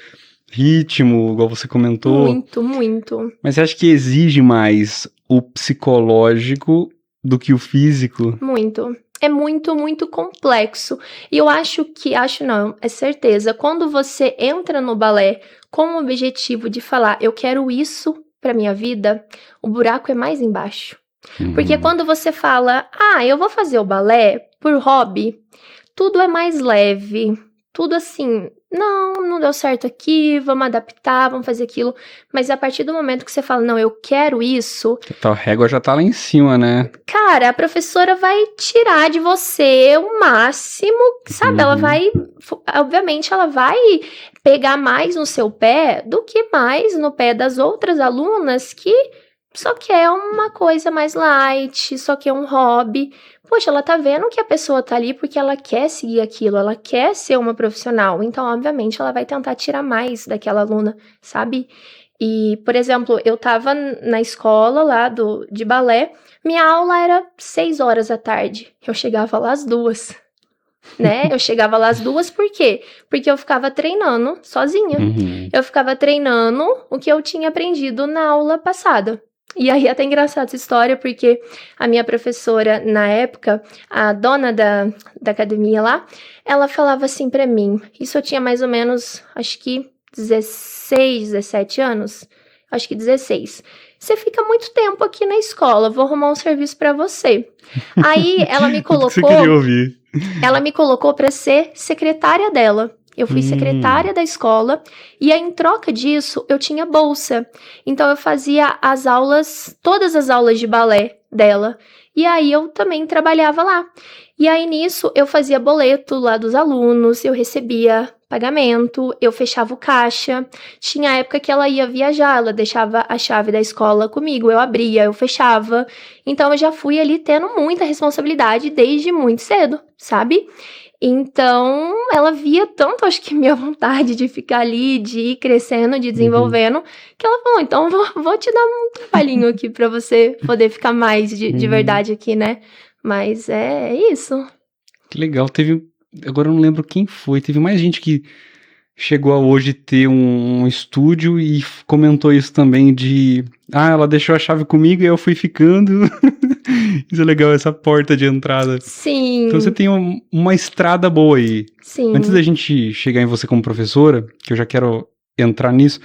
ritmo, igual você comentou. Muito. Mas você acha que exige mais o psicológico do que o físico? Muito. É muito complexo. E eu é certeza, quando você entra no balé com o objetivo de falar, eu quero isso pra minha vida, o buraco é mais embaixo. Porque quando você fala, eu vou fazer o balé por hobby, tudo é mais leve, tudo assim, não deu certo aqui, vamos adaptar, vamos fazer aquilo. Mas a partir do momento que você fala, não, eu quero isso... A régua já tá lá em cima, né? Cara, a professora vai tirar de você o máximo, sabe? Ela vai... Obviamente, ela vai pegar mais no seu pé do que mais no pé das outras alunas que só quer uma coisa mais light, só quer um hobby. Poxa, ela tá vendo que a pessoa tá ali porque ela quer seguir aquilo, ela quer ser uma profissional. Então, obviamente, ela vai tentar tirar mais daquela aluna, sabe? E, por exemplo, eu tava na escola lá de balé, minha aula era 6 horas da tarde. Eu chegava lá às 2, né? Eu chegava lá às 2 por quê? Porque eu ficava treinando sozinha. Eu ficava treinando o que eu tinha aprendido na aula passada. E aí é até engraçada essa história, porque a minha professora, na época, a dona da academia lá, ela falava assim pra mim, isso eu tinha mais ou menos, acho que 16, 17 anos, acho que 16. Você fica muito tempo aqui na escola, vou arrumar um serviço pra você. Aí ela me colocou... Você queria ouvir. Ela me colocou pra ser secretária dela. Eu fui secretária da escola e aí, em troca disso, eu tinha bolsa. Então, eu fazia todas as aulas de balé dela. E aí, eu também trabalhava lá. E aí, nisso, eu fazia boleto lá dos alunos, eu recebia pagamento, eu fechava o caixa. Tinha época que ela ia viajar, ela deixava a chave da escola comigo, eu abria, eu fechava. Então, eu já fui ali tendo muita responsabilidade desde muito cedo, sabe? Então, ela via tanto, acho que minha vontade de ficar ali, de ir crescendo, de desenvolvendo, que ela falou, então vou te dar um trabalhinho aqui pra você poder ficar mais de verdade aqui, né? Mas é isso. Que legal, agora eu não lembro quem foi, teve mais gente que chegou a hoje ter um estúdio e comentou isso também ela deixou a chave comigo e eu fui ficando. Isso é legal, essa porta de entrada. Sim. Então você tem uma estrada boa aí. Sim. Antes da gente chegar em você como professora, que eu já quero entrar nisso,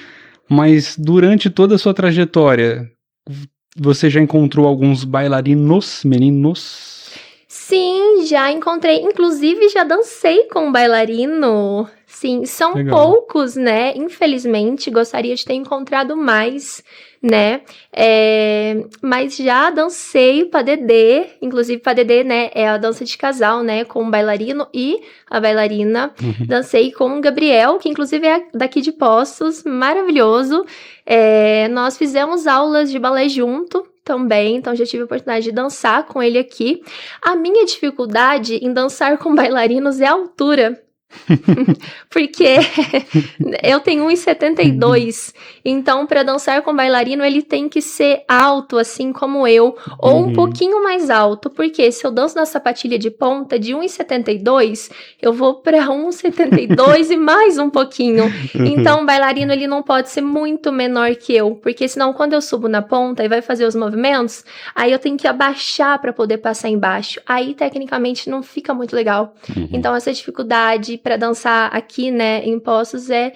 Mas durante toda a sua trajetória, você já encontrou alguns bailarinos, meninos? Sim, já encontrei. Inclusive, já dancei com um bailarino. Sim, são Legal. poucos, né? Infelizmente, gostaria de ter encontrado mais, né? Mas já dancei padedê. Inclusive, padedê, né? É a dança de casal, né? Com o bailarino e a bailarina. Dancei com o Gabriel, que inclusive é daqui de Poços. Maravilhoso. Nós fizemos aulas de balé junto também, então já tive a oportunidade de dançar com ele aqui. A minha dificuldade em dançar com bailarinos é a altura. Porque eu tenho 1,72, então para dançar com bailarino ele tem que ser alto, assim como eu, ou um pouquinho mais alto, porque se eu danço na sapatilha de ponta de 1,72, eu vou para 1,72 e mais um pouquinho. Então o bailarino ele não pode ser muito menor que eu, porque senão quando eu subo na ponta e vai fazer os movimentos, aí eu tenho que abaixar para poder passar embaixo. Aí tecnicamente não fica muito legal. Então essa dificuldade para dançar aqui, né, em Poços é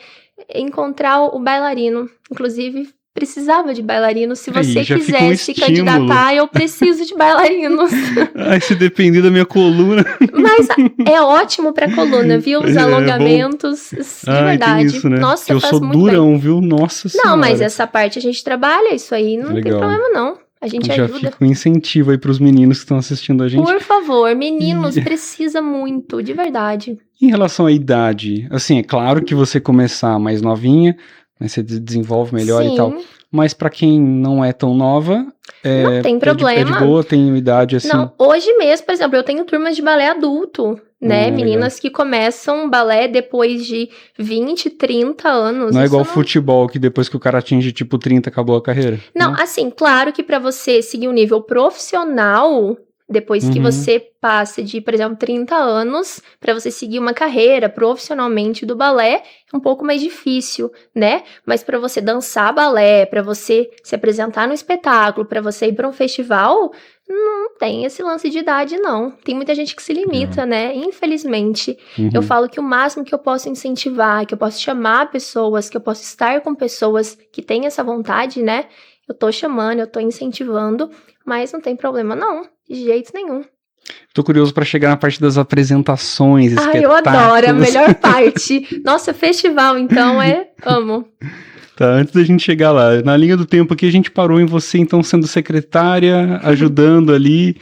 encontrar o bailarino. Inclusive, precisava de bailarino. Se você quiser se candidatar, eu preciso de bailarinos. Ai, se depender da minha coluna. Mas é ótimo pra coluna, viu? Os alongamentos, de verdade. Tem isso, né? Nossa, que eu faz sou muito durão, bem. viu? Nossa Senhora. Não, mas essa parte a gente trabalha, isso aí não Legal. tem problema não. A gente já ajuda. fica um incentivo aí pros meninos que estão assistindo a gente. Por favor, meninos, precisa muito, de verdade. Em relação à idade, assim, é claro que você começar mais novinha, né, você desenvolve melhor Sim. e tal. Mas pra quem não é tão nova, não tem problema. É de boa, tem idade assim. Não, hoje mesmo, por exemplo, eu tenho turmas de balé adulto, né? Meninas que começam balé depois de 20, 30 anos. Não é igual futebol, que depois que o cara atinge tipo 30, acabou a carreira. Não, assim, claro que pra você seguir um nível profissional, depois que você passe de, por exemplo, 30 anos, pra você seguir uma carreira profissionalmente do balé, é um pouco mais difícil, né? Mas pra você dançar balé, pra você se apresentar no espetáculo, pra você ir pra um festival, não tem esse lance de idade, não. Tem muita gente que se limita, né? Infelizmente. Eu falo que o máximo que eu posso incentivar, que eu posso chamar pessoas, que eu posso estar com pessoas que têm essa vontade, né? Eu tô chamando, eu tô incentivando, mas não tem problema, não. De jeito nenhum. Tô curioso pra chegar na parte das apresentações, espetáculos. Eu adoro, a melhor parte. Nossa, festival, então, amo. Tá, antes da gente chegar lá, na linha do tempo aqui, a gente parou em você, então, sendo secretária, ajudando ali,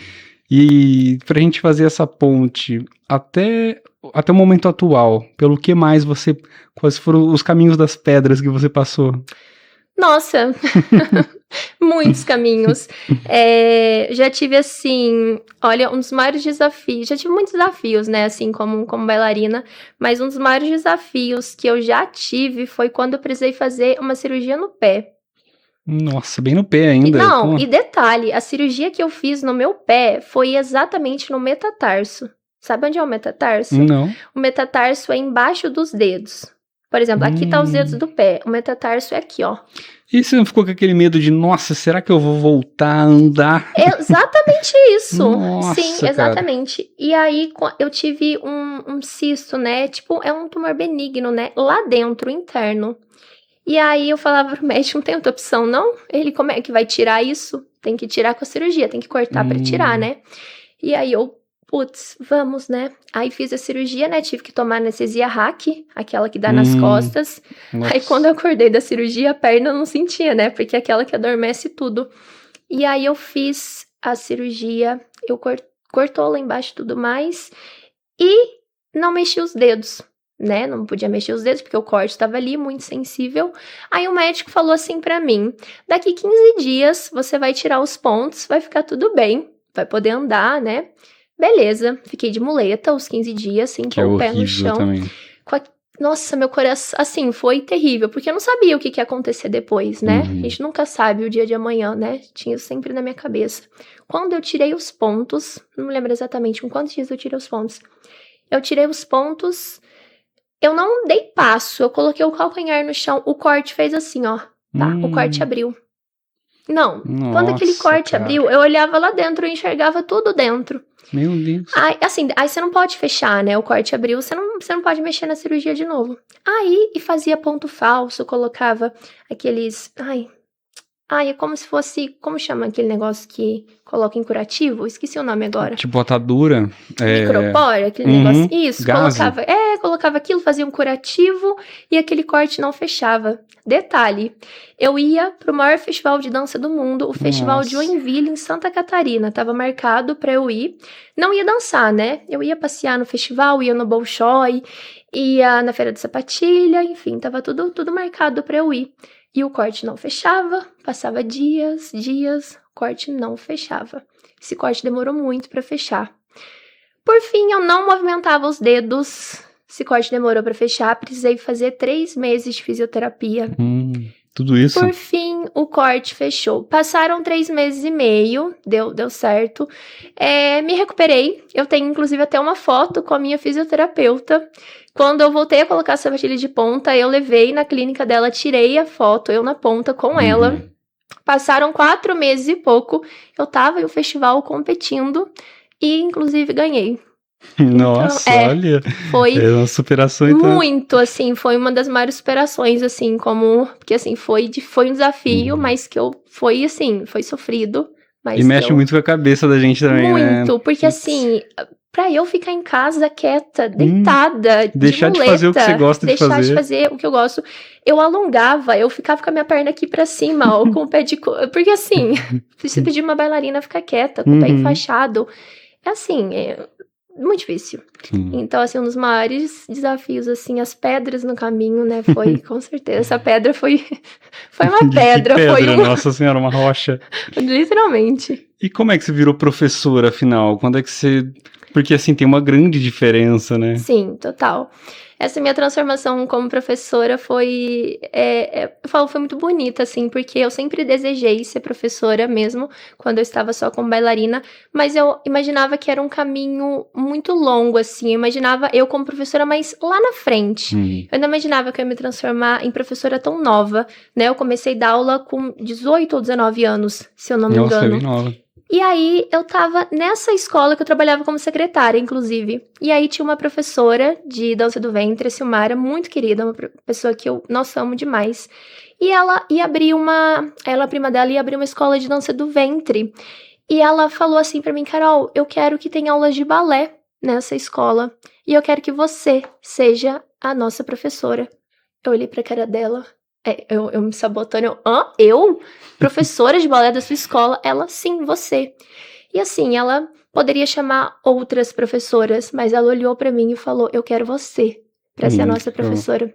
e pra gente fazer essa ponte até o momento atual, pelo que mais quais foram os caminhos das pedras que você passou? Nossa, muitos caminhos. Já tive, assim, olha, um dos maiores desafios, já tive muitos desafios, né, assim, como bailarina, mas um dos maiores desafios que eu já tive foi quando eu precisei fazer uma cirurgia no pé. Nossa, bem no pé ainda. E detalhe, a cirurgia que eu fiz no meu pé foi exatamente no metatarso. Sabe onde é o metatarso? Não. O metatarso é embaixo dos dedos. Por exemplo, aqui tá os dedos do pé. O metatarso é aqui, ó. E você não ficou com aquele medo de, nossa, será que eu vou voltar a andar? Exatamente isso. Nossa, sim, exatamente. Cara. E aí, eu tive um cisto, né? Tipo, é um tumor benigno, né? Lá dentro, interno. E aí, eu falava pro médico, não tem outra opção, não? Ele, como é que vai tirar isso? Tem que tirar com a cirurgia, tem que cortar pra tirar, né? E aí, putz, vamos, né? Aí fiz a cirurgia, né? Tive que tomar anestesia RAC, aquela que dá nas costas. Nossa. Aí quando eu acordei da cirurgia, a perna eu não sentia, né? Porque é aquela que adormece tudo. E aí eu fiz a cirurgia, eu cortou lá embaixo e tudo mais. E não mexi os dedos, né? Não podia mexer os dedos porque o corte estava ali, muito sensível. Aí o médico falou assim pra mim, daqui 15 dias você vai tirar os pontos, vai ficar tudo bem, vai poder andar, né? Beleza, fiquei de muleta os 15 dias, assim, com o pé no chão. Também. Nossa, meu coração, assim, foi terrível, porque eu não sabia o que ia acontecer depois, né? A gente nunca sabe o dia de amanhã, né? Tinha sempre na minha cabeça. Quando eu tirei os pontos, não me lembro exatamente com quantos dias eu tirei os pontos. Eu tirei os pontos, eu não dei passo, eu coloquei o calcanhar no chão, o corte fez assim, ó, tá? O corte abriu. Não. Quando aquele Nossa, corte cara. abriu, eu olhava lá dentro e enxergava tudo dentro. Meu Deus. Aí, assim, aí você não pode fechar, né? O corte abriu, você não pode mexer na cirurgia de novo. Aí, e fazia ponto falso, colocava aqueles... Ai, é como se fosse... Como chama aquele negócio que coloca em curativo? Esqueci o nome agora. Tipo, atadura. Micropore, aquele Uhum, negócio. Isso, gaze. colocava aquilo, fazia um curativo e aquele corte não fechava. Detalhe, eu ia pro maior festival de dança do mundo, o Festival de Nossa. Joinville, em Santa Catarina. Tava marcado pra eu ir. Não ia dançar, né? Eu ia passear no festival, ia no Bolshoi, ia na Feira de Sapatilha, enfim, tava tudo marcado pra eu ir. E o corte não fechava, passava dias, o corte não fechava. Esse corte demorou muito pra fechar. Por fim, eu não movimentava os dedos. Esse corte demorou pra fechar, precisei fazer 3 meses de fisioterapia. Tudo isso? Por fim, o corte fechou. Passaram 3 meses e meio, deu certo. Me recuperei. Eu tenho, inclusive, até uma foto com a minha fisioterapeuta. Quando eu voltei a colocar a sapatilha de ponta, eu levei na clínica dela, tirei a foto, eu na ponta com ela. Passaram 4 meses e pouco, eu tava em um festival competindo e, inclusive, ganhei. Nossa, Então, olha. Foi É uma superação, então. muito, assim, foi uma das maiores superações, assim, porque, assim, foi um desafio, mas que foi, assim, foi sofrido. Mas E mexe muito com a cabeça da gente também, né? muito, porque, assim, pra eu ficar em casa quieta, deitada, Deixar de de fazer o que você gosta de deixar fazer. de fazer o que eu gosto, eu alongava, eu ficava com a minha perna aqui pra cima, ou com o pé de... Porque, assim, se pedir uma bailarina ficar quieta, com o pé enfaixado, é assim, muito difícil. Então, assim, um dos maiores desafios, assim, as pedras no caminho, né, foi, com certeza, essa pedra foi uma pedra, Nossa Senhora, uma rocha. Literalmente. E como é que você virou professora, afinal? Quando é que você... Porque, assim, tem uma grande diferença, né? Sim, total. Essa minha transformação como professora foi muito bonita, assim, porque eu sempre desejei ser professora mesmo, quando eu estava só como bailarina, mas eu imaginava que era um caminho muito longo, assim, eu imaginava eu como professora, mas lá na frente. Eu não imaginava que eu ia me transformar em professora tão nova, né? Eu comecei a dar aula com 18 ou 19 anos, se eu não me engano. Nossa, é bem nova. E aí, eu tava nessa escola que eu trabalhava como secretária, inclusive. E aí, tinha uma professora de dança do ventre, a Silmara, muito querida, uma pessoa que eu, nossa, amo demais. E ela ia abrir a prima dela, ia abrir uma escola de dança do ventre. E ela falou assim pra mim, Carol, eu quero que tenha aulas de balé nessa escola. E eu quero que você seja a nossa professora. Eu olhei pra cara dela... Eu me sabotando, eu? Professora de balé da sua escola? Ela, sim, você. E assim, ela poderia chamar outras professoras, mas ela olhou pra mim e falou, eu quero você pra ser a nossa professora.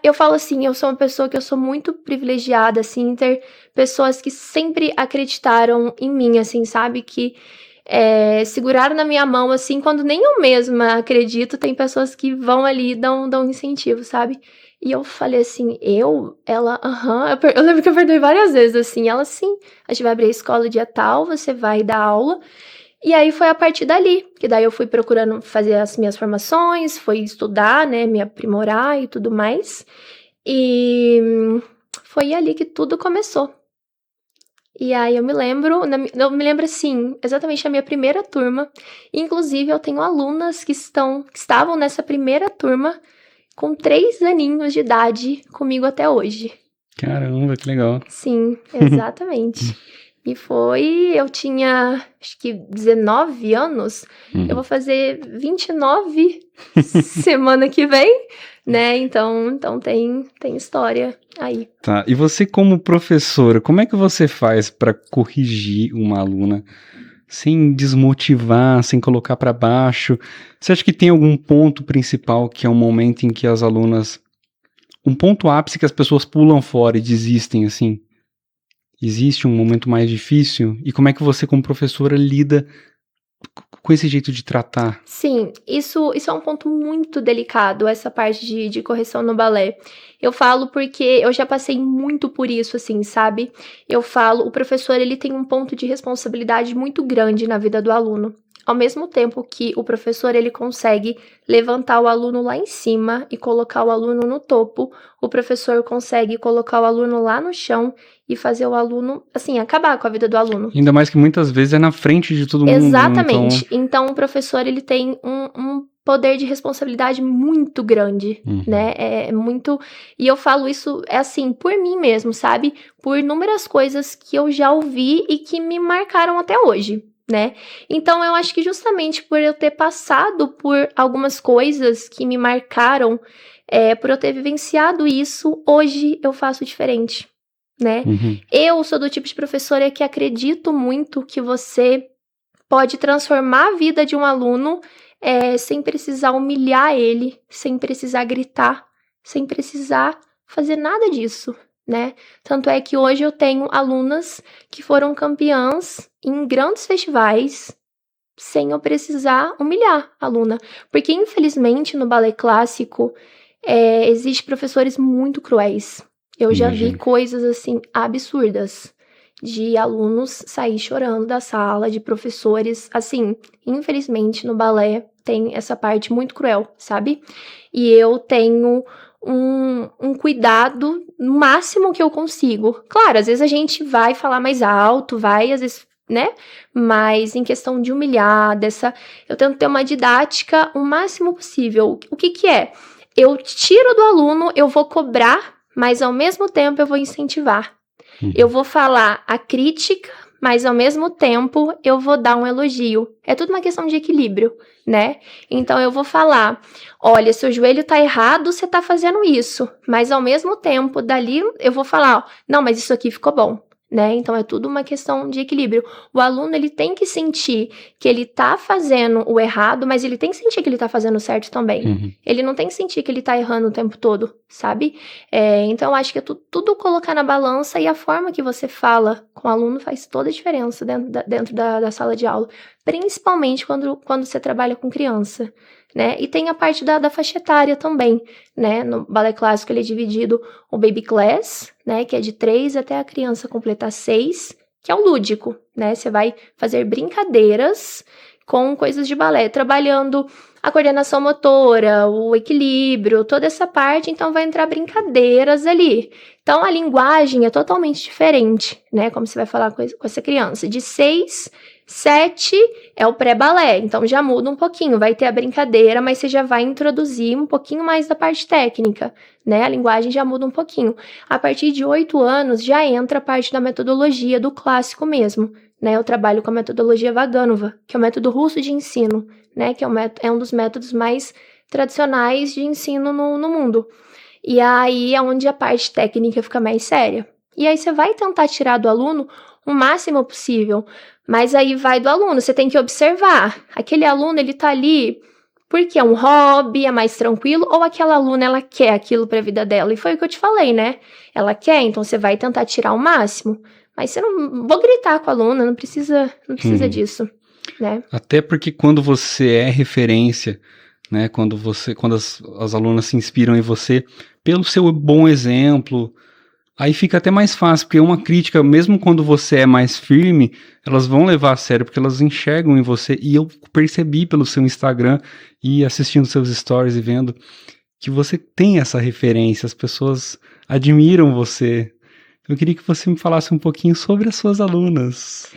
Eu falo assim, eu sou uma pessoa que eu sou muito privilegiada, assim, em ter pessoas que sempre acreditaram em mim, assim, sabe? Que seguraram na minha mão, assim, quando nem eu mesma acredito, tem pessoas que vão ali e dão incentivo, sabe? E eu falei assim, ela, eu lembro que eu perguntei várias vezes, assim, ela, sim, a gente vai abrir a escola dia tal, você vai dar aula, e aí foi a partir dali, que daí eu fui procurando fazer as minhas formações, fui estudar, né, me aprimorar e tudo mais, e foi ali que tudo começou. E aí eu me lembro assim, exatamente a minha primeira turma, inclusive eu tenho alunas que estavam nessa primeira turma, com 3 aninhos de idade comigo até hoje. Caramba, que legal. Sim, exatamente. Eu tinha, acho que 19 anos, eu vou fazer 29 semana que vem, né? Então tem história aí. Tá, e você como professora, como é que você faz para corrigir uma aluna sem desmotivar, sem colocar para baixo? Você acha que tem algum ponto principal que é um momento em que as alunas... Um ponto ápice que as pessoas pulam fora e desistem, assim? Existe um momento mais difícil? E como é que você, como professora, lida com esse jeito de tratar? Sim, isso é um ponto muito delicado, essa parte de correção no balé. Eu falo porque eu já passei muito por isso, assim, sabe? Eu falo, o professor, ele tem um ponto de responsabilidade muito grande na vida do aluno. Ao mesmo tempo que o professor, ele consegue levantar o aluno lá em cima e colocar o aluno no topo, o professor consegue colocar o aluno lá no chão e fazer o aluno, assim, acabar com a vida do aluno. Ainda mais que muitas vezes é na frente de todo mundo. Exatamente. Então o professor, ele tem um poder de responsabilidade muito grande, né? É muito... E eu falo isso, assim, por mim mesmo, sabe? Por inúmeras coisas que eu já ouvi e que me marcaram até hoje, né? Então eu acho que justamente por eu ter passado por algumas coisas que me marcaram, por eu ter vivenciado isso, hoje eu faço diferente, né? Eu sou do tipo de professora que acredito muito que você pode transformar a vida de um aluno sem precisar humilhar ele, sem precisar gritar, sem precisar fazer nada disso, né? Tanto é que hoje eu tenho alunas que foram campeãs em grandes festivais sem eu precisar humilhar a aluna. Porque, infelizmente, no balé clássico, existem professores muito cruéis. Eu já vi coisas, assim, absurdas. De alunos sair chorando da sala, de professores, assim, infelizmente no balé tem essa parte muito cruel, sabe? E eu tenho um cuidado máximo que eu consigo. Claro, às vezes a gente vai falar mais alto, às vezes, né? Mas em questão de humilhar, eu tento ter uma didática o máximo possível. O que é? Eu tiro do aluno, eu vou cobrar, mas ao mesmo tempo eu vou incentivar. Eu vou falar a crítica, mas ao mesmo tempo eu vou dar um elogio. É tudo uma questão de equilíbrio, né? Então eu vou falar, olha, seu joelho tá errado, você tá fazendo isso. Mas ao mesmo tempo, dali eu vou falar, ó, não, mas isso aqui ficou bom, né? Então é tudo uma questão de equilíbrio. O aluno, ele tem que sentir que ele tá fazendo o errado, mas ele tem que sentir que ele tá fazendo o certo também. Ele não tem que sentir que ele tá errando o tempo todo, sabe? Então eu acho que é tudo colocar na balança, e a forma que você fala com o aluno faz toda a diferença dentro da sala de aula. Principalmente quando você trabalha com criança, né? E tem a parte da faixa etária também, né? No balé clássico ele é dividido o baby class, né? Que é de 3 até a criança completar 6, que é o lúdico, né? Você vai fazer brincadeiras com coisas de balé, trabalhando a coordenação motora, o equilíbrio, toda essa parte, então vai entrar brincadeiras ali. Então a linguagem é totalmente diferente, né? Como você vai falar com essa criança. De 6, 7 é o pré-balé, então já muda um pouquinho, vai ter a brincadeira, mas você já vai introduzir um pouquinho mais da parte técnica, né? A linguagem já muda um pouquinho. A partir de 8 anos já entra a parte da metodologia do clássico mesmo, né? Eu trabalho com a metodologia Vaganova, que é o método russo de ensino, né? Que é um dos métodos mais tradicionais de ensino no mundo. E aí é onde a parte técnica fica mais séria. E aí você vai tentar tirar do aluno o máximo possível, mas aí vai do aluno, você tem que observar. Aquele aluno, ele tá ali porque é um hobby, é mais tranquilo, ou aquela aluna, ela quer aquilo pra vida dela. E foi o que eu te falei, né? Ela quer, então você vai tentar tirar o máximo. Mas você não... Vou gritar com a aluna, não precisa disso, né? Até porque quando você é referência, né? Quando as alunas se inspiram em você pelo seu bom exemplo, aí fica até mais fácil, porque uma crítica, mesmo quando você é mais firme, elas vão levar a sério, porque elas enxergam em você, e eu percebi pelo seu Instagram, e assistindo seus stories e vendo, que você tem essa referência, as pessoas admiram você. Eu queria que você me falasse um pouquinho sobre as suas alunas.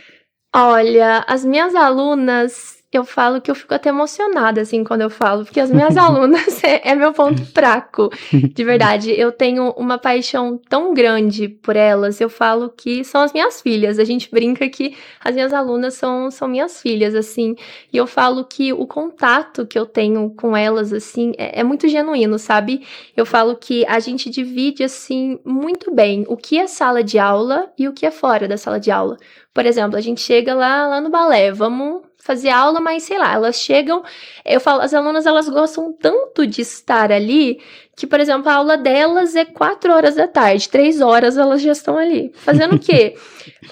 Olha, as minhas alunas, eu falo que eu fico até emocionada, assim, quando eu falo, porque as minhas alunas é meu ponto fraco, de verdade. Eu tenho uma paixão tão grande por elas, eu falo que são as minhas filhas. A gente brinca que as minhas alunas são minhas filhas, assim, e eu falo que o contato que eu tenho com elas, assim, é muito genuíno, sabe? Eu falo que a gente divide, assim, muito bem o que é sala de aula e o que é fora da sala de aula. Por exemplo, a gente chega lá no balé, vamos fazer aula, mas sei lá, elas chegam, eu falo, as alunas, elas gostam tanto de estar ali, que, por exemplo, a aula delas é 4 horas da tarde, 3 horas elas já estão ali. Fazendo o quê?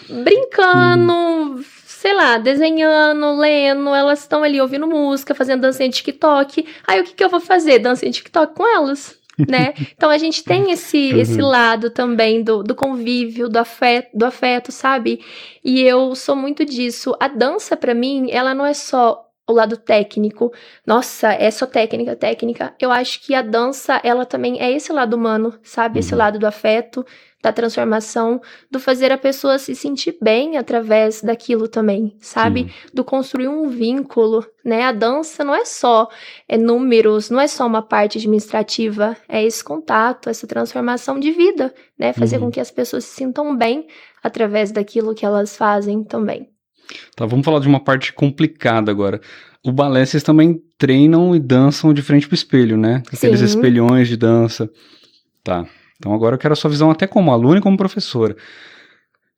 Brincando, sei lá, desenhando, lendo, elas estão ali ouvindo música, fazendo dancinha de TikTok. Aí o que eu vou fazer? Dancinha de TikTok com elas. Né? Então a gente tem esse lado também do convívio, do afeto, sabe? E eu sou muito disso. A dança, pra mim, ela não é só o lado técnico. Nossa, é só técnica, técnica. Eu acho que a dança, ela também é esse lado humano, sabe? Esse lado do afeto, da transformação, do fazer a pessoa se sentir bem através daquilo também, sabe? Sim. Do construir um vínculo, né? A dança não é só números, não é só uma parte administrativa, é esse contato, essa transformação de vida, né? Fazer com que as pessoas se sintam bem através daquilo que elas fazem também. Tá, vamos falar de uma parte complicada agora. O balé, vocês também treinam e dançam de frente pro espelho, né? Aqueles Sim. espelhões de dança. Tá. Então agora eu quero a sua visão até como aluna e como professora.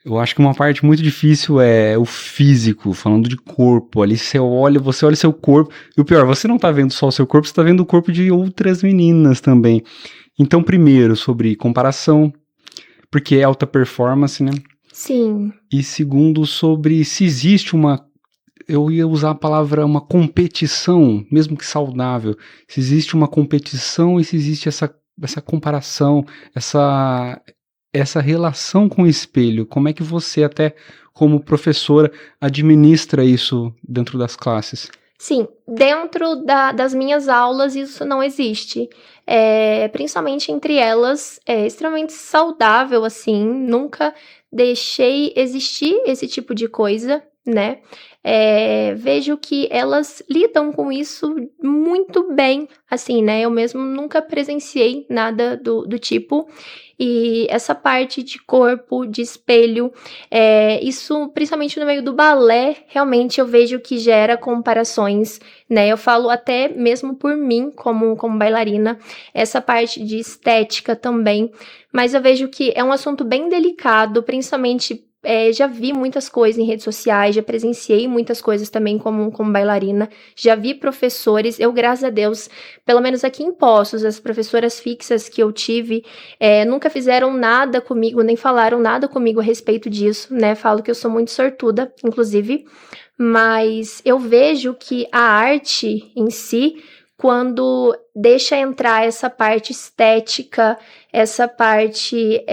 Eu acho que uma parte muito difícil é o físico, falando de corpo. Ali você olha seu corpo. E o pior, você não tá vendo só o seu corpo, você tá vendo o corpo de outras meninas também. Então, primeiro, sobre comparação, porque é alta performance, né? Sim. E segundo, sobre se existe eu ia usar a palavra uma competição, mesmo que saudável. Se existe uma competição e se existe essa comparação, essa relação com o espelho. Como é que você, até como professora, administra isso dentro das classes? Sim, dentro das minhas aulas isso não existe. Principalmente entre elas, é extremamente saudável, assim, nunca deixei existir esse tipo de coisa, né? Vejo que elas lidam com isso muito bem, assim, né? Eu mesmo nunca presenciei nada do tipo. E essa parte de corpo, de espelho, isso, principalmente no meio do balé, realmente eu vejo que gera comparações, né? Eu falo até mesmo por mim, como bailarina, essa parte de estética também, mas eu vejo que é um assunto bem delicado, principalmente. Já vi muitas coisas em redes sociais, já presenciei muitas coisas também como bailarina, já vi professores, eu, graças a Deus, pelo menos aqui em Poços, as professoras fixas que eu tive, nunca fizeram nada comigo, nem falaram nada comigo a respeito disso, né? Falo que eu sou muito sortuda, inclusive, mas eu vejo que a arte em si, quando deixa entrar essa parte estética, essa parte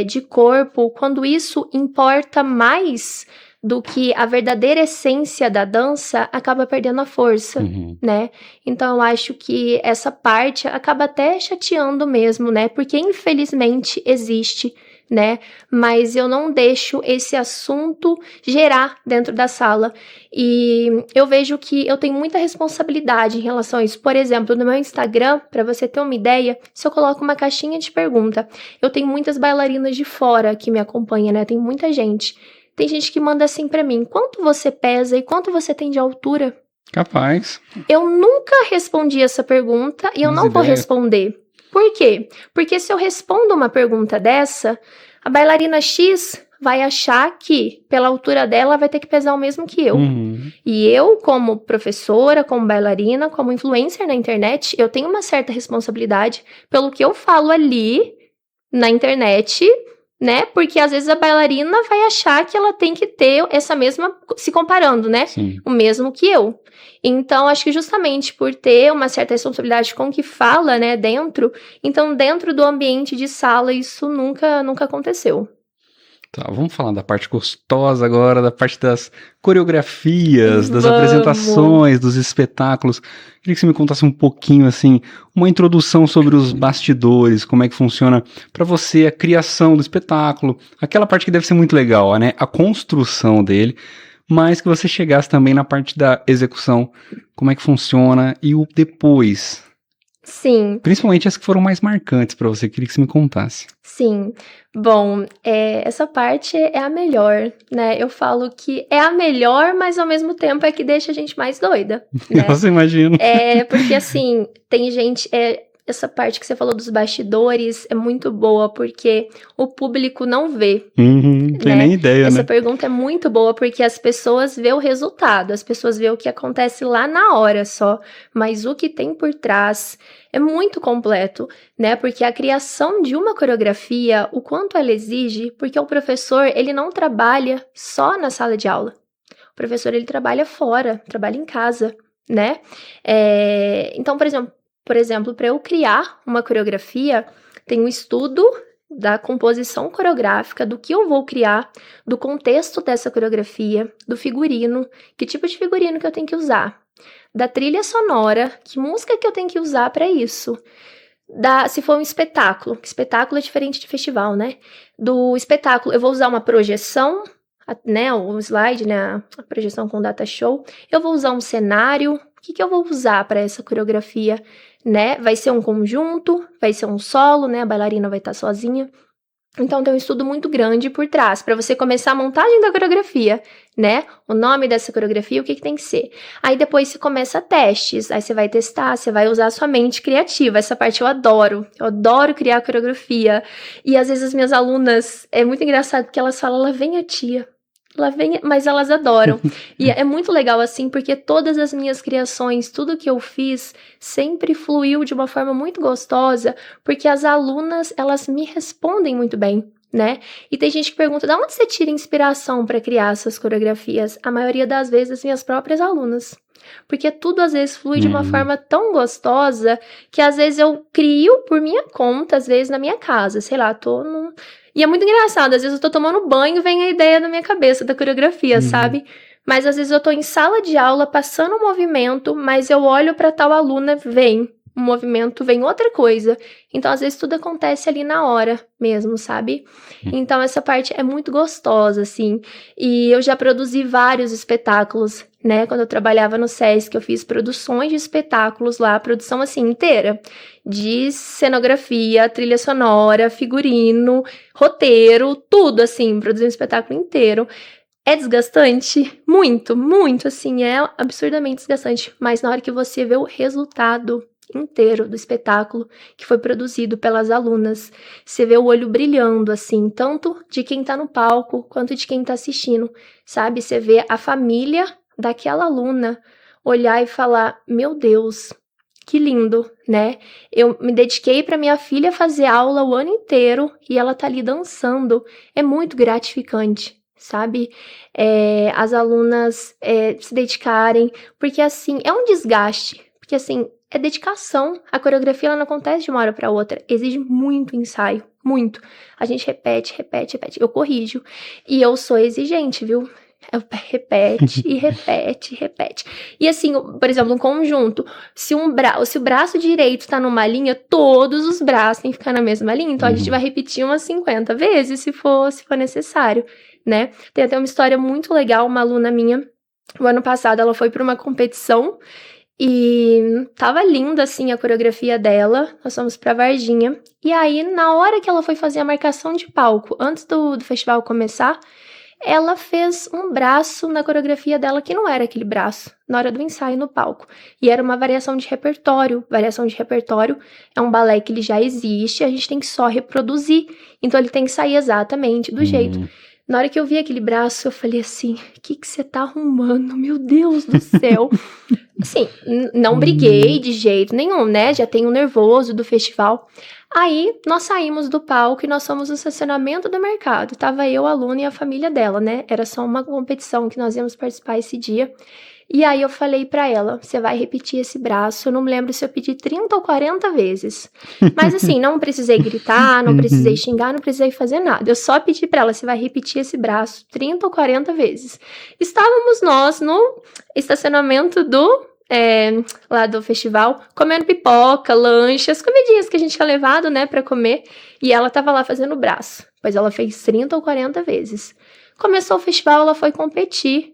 de corpo, quando isso importa mais do que a verdadeira essência da dança, acaba perdendo a força, né? Então, eu acho que essa parte acaba até chateando mesmo, né? Porque, infelizmente, existe, né? Mas eu não deixo esse assunto gerar dentro da sala. E eu vejo que eu tenho muita responsabilidade em relação a isso. Por exemplo, no meu Instagram, para você ter uma ideia, se eu coloco uma caixinha de pergunta, eu tenho muitas bailarinas de fora que me acompanham, né? Tem muita gente. Tem gente que manda assim pra mim: quanto você pesa e quanto você tem de altura? Capaz. Eu nunca respondi essa pergunta e eu não vou responder. Por quê? Porque se eu respondo uma pergunta dessa, a bailarina X vai achar que, pela altura dela, vai ter que pesar o mesmo que eu. E eu, como professora, como bailarina, como influencer na internet, eu tenho uma certa responsabilidade pelo que eu falo ali na internet, né? Porque às vezes a bailarina vai achar que ela tem que ter essa mesma, se comparando, né? Sim. O mesmo que eu. Então, acho que justamente por ter uma certa responsabilidade com o que fala, né, então dentro do ambiente de sala isso nunca aconteceu. Tá, vamos falar da parte gostosa agora, da parte das coreografias, das apresentações, dos espetáculos. Queria que você me contasse um pouquinho, assim, uma introdução sobre os bastidores, como é que funciona para você a criação do espetáculo, aquela parte que deve ser muito legal, né? A construção dele, mas que você chegasse também na parte da execução, como é que funciona e o depois. Sim. Principalmente as que foram mais marcantes para você, queria que você me contasse. Sim. Bom, essa parte é a melhor, né? Eu falo que é a melhor, mas ao mesmo tempo é que deixa a gente mais doida, né? Nossa, imagino. Porque assim, tem gente... essa parte que você falou dos bastidores é muito boa, porque o público não vê. Não tem nem ideia, Essa né? pergunta é muito boa, porque as pessoas vê o resultado, as pessoas vê o que acontece lá na hora só, mas o que tem por trás é muito completo, né? Porque a criação de uma coreografia, o quanto ela exige, porque o professor, ele não trabalha só na sala de aula. O professor, ele trabalha fora, trabalha em casa, né? Então, por exemplo, para eu criar uma coreografia, tem um estudo, da composição coreográfica, do que eu vou criar, do contexto dessa coreografia, do figurino, que tipo de figurino que eu tenho que usar, da trilha sonora, que música que eu tenho que usar para isso, se for um espetáculo, que espetáculo é diferente de festival, né? Do espetáculo, eu vou usar uma projeção, né, o slide, né, a projeção com data show, eu vou usar um cenário, o que eu vou usar para essa coreografia, né? Vai ser um conjunto, vai ser um solo, né? A bailarina vai estar sozinha. Então tem um estudo muito grande por trás, para você começar a montagem da coreografia, né? O nome dessa coreografia, o que tem que ser. Aí depois você começa testes, aí você vai testar, você vai usar a sua mente criativa. Essa parte eu adoro criar coreografia. E às vezes as minhas alunas, é muito engraçado, porque elas falam, lá vem a tia. Lá vem, mas elas adoram. E é muito legal assim, porque todas as minhas criações, tudo que eu fiz, sempre fluiu de uma forma muito gostosa, porque as alunas, elas me respondem muito bem, né? E tem gente que pergunta, de onde você tira inspiração para criar essas coreografias? A maioria das vezes, as minhas próprias alunas. Porque tudo às vezes flui de uma forma tão gostosa, que às vezes eu crio por minha conta, às vezes na minha casa, sei lá, tô num... E é muito engraçado, às vezes eu tô tomando banho e vem a ideia na minha cabeça da coreografia, sabe? Mas às vezes eu tô em sala de aula, passando um movimento, mas eu olho pra tal aluna, vem um movimento, vem outra coisa. Então, às vezes, tudo acontece ali na hora mesmo, sabe? Então, essa parte é muito gostosa, assim. E eu já produzi vários espetáculos, né? Quando eu trabalhava no SESC, eu fiz produções de espetáculos lá, produção, assim, inteira. De cenografia, trilha sonora, figurino, roteiro, tudo, assim. Produzi um espetáculo inteiro. É desgastante? Muito, muito, assim, é absurdamente desgastante. Mas na hora que você vê o resultado inteiro do espetáculo que foi produzido pelas alunas, você vê o olho brilhando, assim, tanto de quem tá no palco, quanto de quem tá assistindo, sabe? Você vê a família daquela aluna olhar e falar, meu Deus, que lindo, né? Eu me dediquei para minha filha fazer aula o ano inteiro e ela tá ali dançando. É muito gratificante, sabe? As alunas se dedicarem, porque assim, é um desgaste, porque assim, é dedicação. A coreografia ela não acontece de uma hora para outra, exige muito ensaio, muito. A gente repete, eu corrijo. E eu sou exigente, viu? Repete e repete. E assim, por exemplo, um conjunto, se o braço direito tá numa linha, todos os braços têm que ficar na mesma linha, então a gente vai repetir umas 50 vezes, se for necessário, né? Tem até uma história muito legal, uma aluna minha, o ano passado, ela foi para uma competição e tava linda, assim, a coreografia dela, nós fomos pra Varginha, e aí, na hora que ela foi fazer a marcação de palco, antes do festival começar, ela fez um braço na coreografia dela que não era aquele braço, na hora do ensaio no palco. E era uma variação de repertório. Variação de repertório é um balé que ele já existe, a gente tem que só reproduzir. Então ele tem que sair exatamente do jeito. Na hora que eu vi aquele braço, eu falei assim, o que você tá arrumando? Meu Deus do céu. Assim, não briguei de jeito nenhum, né? Já tenho nervoso do festival. Aí, nós saímos do palco e nós fomos no estacionamento do mercado. Tava eu, a aluna e a família dela, né? Era só uma competição que nós íamos participar esse dia. E aí eu falei pra ela, você vai repetir esse braço. Eu não me lembro se eu pedi 30 ou 40 vezes. Mas assim, não precisei gritar, não precisei xingar, não precisei fazer nada. Eu só pedi pra ela, você vai repetir esse braço 30 ou 40 vezes. Estávamos nós no estacionamento lá do festival, comendo pipoca, lanche, as comidinhas que a gente tinha levado, né, pra comer. E ela tava lá fazendo o braço. Pois ela fez 30 ou 40 vezes. Começou o festival, ela foi competir.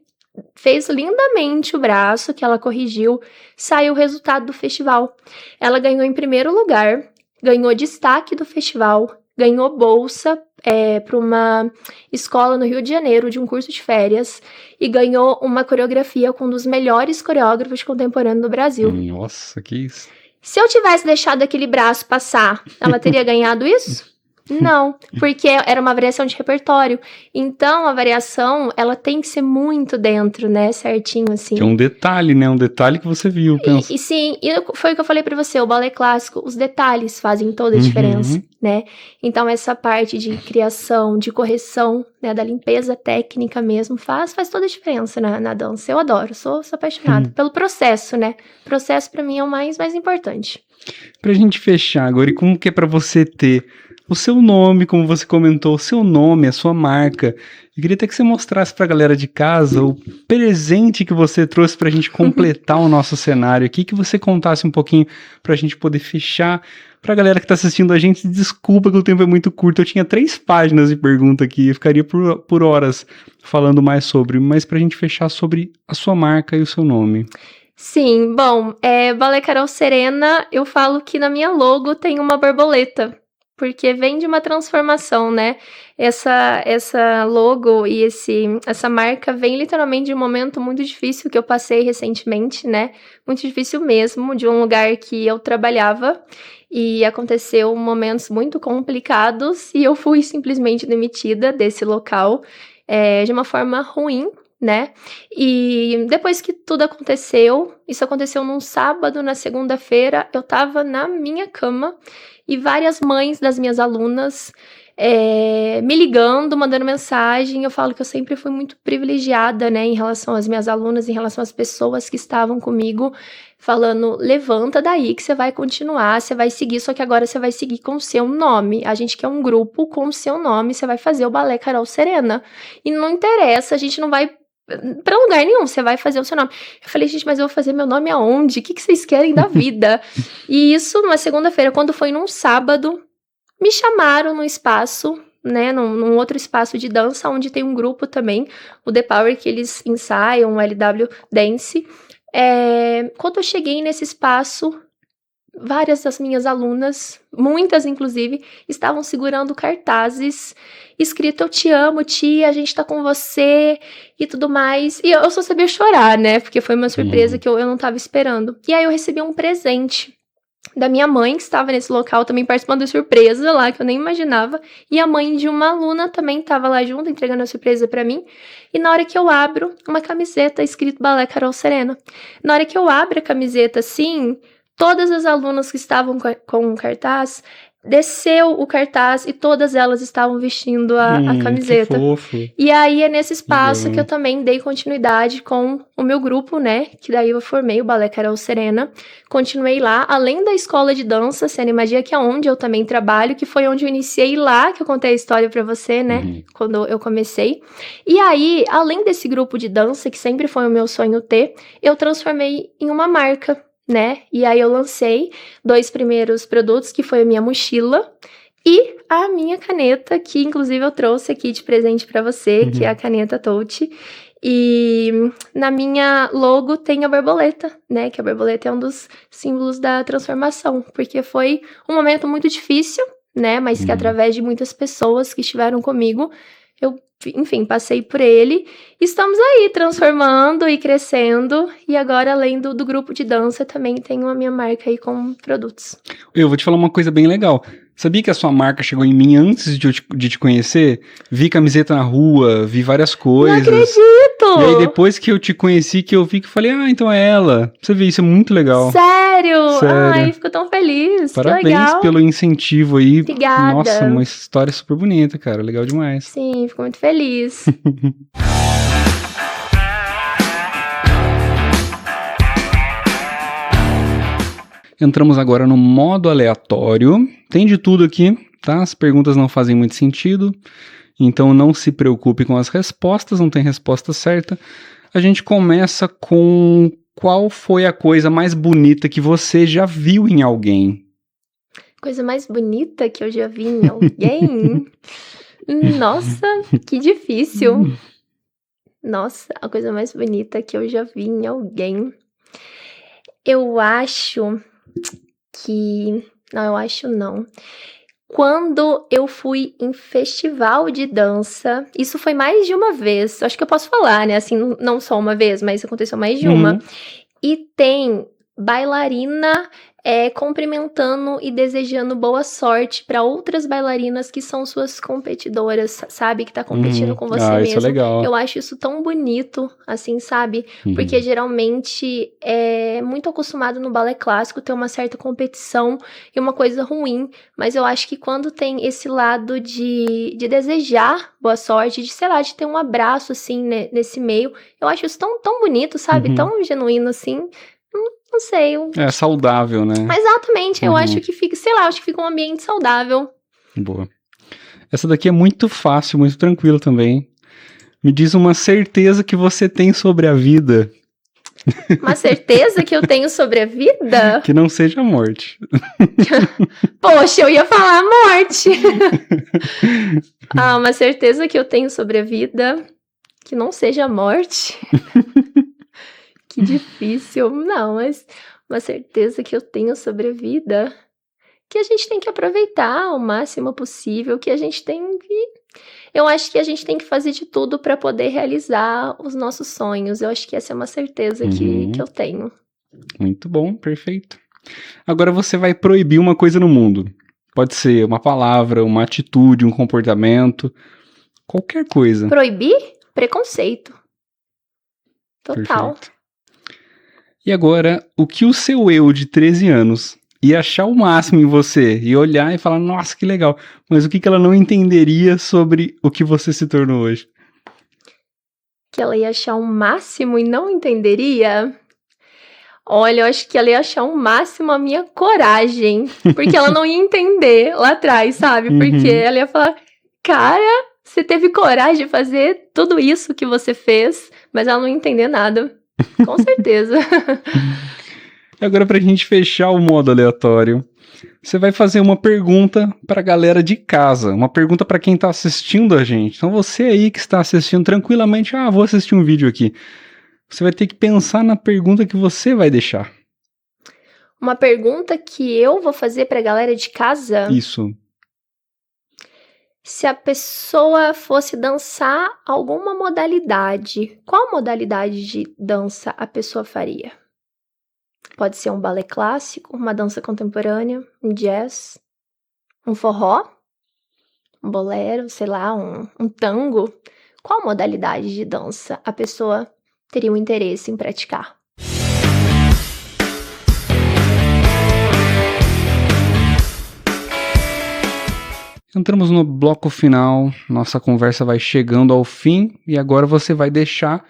Fez lindamente o braço, que ela corrigiu, saiu o resultado do festival. Ela ganhou em primeiro lugar, ganhou destaque do festival, ganhou bolsa para uma escola no Rio de Janeiro, de um curso de férias, e ganhou uma coreografia com um dos melhores coreógrafos contemporâneos do Brasil. Nossa, que isso. Se eu tivesse deixado aquele braço passar, ela teria ganhado isso? Não, porque era uma variação de repertório. Então, a variação, ela tem que ser muito dentro, né? Certinho, assim. Que é um detalhe, né? Um detalhe que você viu, pensa. Sim, foi o que eu falei pra você, o balé clássico, os detalhes fazem toda a diferença, né? Então, essa parte de criação, de correção, né? Da limpeza técnica mesmo, faz toda a diferença na dança. Eu adoro, sou apaixonada pelo processo, né? O processo, pra mim, é o mais importante. Pra gente fechar agora, e como que é pra você ter o seu nome, como você comentou, o seu nome, a sua marca. Eu queria até que você mostrasse pra galera de casa o presente que você trouxe pra gente completar o nosso cenário aqui, que você contasse um pouquinho pra gente poder fechar. Pra galera que tá assistindo a gente, desculpa que o tempo é muito curto, eu tinha 3 páginas de pergunta aqui, eu ficaria por horas falando mais sobre, mas pra gente fechar sobre a sua marca e o seu nome. Sim, bom, Balé Carol Serena, eu falo que na minha logo tem uma borboleta, porque vem de uma transformação, né? Essa logo e essa marca vem literalmente de um momento muito difícil que eu passei recentemente, né? Muito difícil mesmo, de um lugar que eu trabalhava e aconteceu momentos muito complicados e eu fui simplesmente demitida desse local de uma forma ruim, né? E depois que tudo aconteceu, isso aconteceu num sábado, na segunda-feira, eu tava na minha cama e várias mães das minhas alunas me ligando, mandando mensagem. Eu falo que eu sempre fui muito privilegiada, né, em relação às minhas alunas, em relação às pessoas que estavam comigo, falando, levanta daí que você vai continuar, você vai seguir, só que agora você vai seguir com o seu nome. A gente quer um grupo com o seu nome, você vai fazer o Balé Carol Serena. E não interessa, a gente não vai pra lugar nenhum, você vai fazer o seu nome. Eu falei, gente, mas eu vou fazer meu nome aonde? O que vocês querem da vida? E isso numa segunda-feira, quando foi num sábado, me chamaram num espaço, né, num outro espaço de dança, onde tem um grupo também, o The Power, que eles ensaiam, o LW Dance. Quando eu cheguei nesse espaço, várias das minhas alunas, muitas inclusive, estavam segurando cartazes escrito eu te amo, tia, a gente tá com você e tudo mais. E eu só sabia chorar, né? Porque foi uma surpresa que eu não tava esperando. E aí eu recebi um presente da minha mãe, que estava nesse local também participando da surpresa lá, que eu nem imaginava. E a mãe de uma aluna também estava lá junto, entregando a surpresa pra mim. E na hora que eu abro, uma camiseta escrito Balé Carol Serena. Na hora que eu abro a camiseta assim, todas as alunas que estavam com o cartaz, desceu o cartaz e todas elas estavam vestindo a camiseta. Que fofo. E aí é nesse espaço que eu também dei continuidade com o meu grupo, né? Que daí eu formei o Balé Carol Serena. Continuei lá, além da escola de dança, Cena e Magia, que é onde eu também trabalho, que foi onde eu iniciei lá, que eu contei a história pra você, né? Quando eu comecei. E aí, além desse grupo de dança, que sempre foi o meu sonho ter, eu transformei em uma marca, né? E aí eu lancei 2 primeiros produtos, que foi a minha mochila e a minha caneta, que inclusive eu trouxe aqui de presente pra você, que é a caneta Touch. E na minha logo tem a borboleta, né? Que a borboleta é um dos símbolos da transformação, porque foi um momento muito difícil, né? Mas que através de muitas pessoas que estiveram comigo, eu, enfim, passei por ele. Estamos aí transformando e crescendo. E agora, além do grupo de dança, também tenho a minha marca aí com produtos. Eu vou te falar uma coisa bem legal. Sabia que a sua marca chegou em mim antes de te conhecer? Vi camiseta na rua, vi várias coisas. Não acredito! E aí depois que eu te conheci, que eu vi que falei, então é ela. Você vê, isso é muito legal. Sério? Ai, fico tão feliz. Parabéns que legal. Pelo incentivo aí. Obrigada. Nossa, uma história super bonita, cara. Legal demais. Sim, fico muito feliz. Entramos agora no modo aleatório. Tem de tudo aqui, tá? As perguntas não fazem muito sentido, então não se preocupe com as respostas, não tem resposta certa. A gente começa com qual foi a coisa mais bonita que você já viu em alguém? Coisa mais bonita que eu já vi em alguém? Nossa, que difícil. Nossa, a coisa mais bonita que eu já vi em alguém. Eu acho que... Não, eu acho não. Quando eu fui em festival de dança, isso foi mais de uma vez, acho que eu posso falar, né? Assim, não só uma vez, mas aconteceu mais de uma. E tem bailarina cumprimentando e desejando boa sorte para outras bailarinas que são suas competidoras, sabe? Que tá competindo com você mesmo. Isso é legal. Eu acho isso tão bonito, assim, sabe? Porque geralmente é muito acostumado no balé clássico ter uma certa competição e uma coisa ruim, mas eu acho que quando tem esse lado de desejar boa sorte, de, sei lá, de ter um abraço, assim, né, nesse meio, eu acho isso tão, tão bonito, sabe? Tão genuíno, assim. Não sei. É saudável, né? Exatamente, eu acho que fica, sei lá, acho que fica um ambiente saudável. Boa. Essa daqui é muito fácil, muito tranquila também. Me diz uma certeza que você tem sobre a vida. Uma certeza que eu tenho sobre a vida? Que não seja a morte. Poxa, eu ia falar a morte. Uma certeza que eu tenho sobre a vida que não seja a morte. Que difícil. Não, mas uma certeza que eu tenho sobre a vida que a gente tem que aproveitar o máximo possível, que a gente tem que... Eu acho que a gente tem que fazer de tudo para poder realizar os nossos sonhos. Eu acho que essa é uma certeza que eu tenho. Muito bom, perfeito. Agora você vai proibir uma coisa no mundo. Pode ser uma palavra, uma atitude, um comportamento, qualquer coisa. Proibir? Preconceito. Total. Perfeito. E agora, o que o seu eu de 13 anos ia achar o máximo em você e olhar e falar, nossa, que legal, mas o que ela não entenderia sobre o que você se tornou hoje? Que ela ia achar o máximo e não entenderia? Olha, eu acho que ela ia achar o máximo a minha coragem, porque ela não ia entender lá atrás, sabe? Porque ela ia falar, cara, você teve coragem de fazer tudo isso que você fez, mas ela não ia entender nada. Com certeza. Agora, pra gente fechar o modo aleatório, você vai fazer uma pergunta pra galera de casa, uma pergunta pra quem tá assistindo a gente. Então você aí que está assistindo tranquilamente, vou assistir um vídeo aqui. Você vai ter que pensar na pergunta que você vai deixar. Uma pergunta que eu vou fazer pra galera de casa? Isso. Se a pessoa fosse dançar alguma modalidade, qual modalidade de dança a pessoa faria? Pode ser um balé clássico, uma dança contemporânea, um jazz, um forró, um bolero, sei lá, um tango. Qual modalidade de dança a pessoa teria um interesse em praticar? Entramos no bloco final, nossa conversa vai chegando ao fim e agora você vai deixar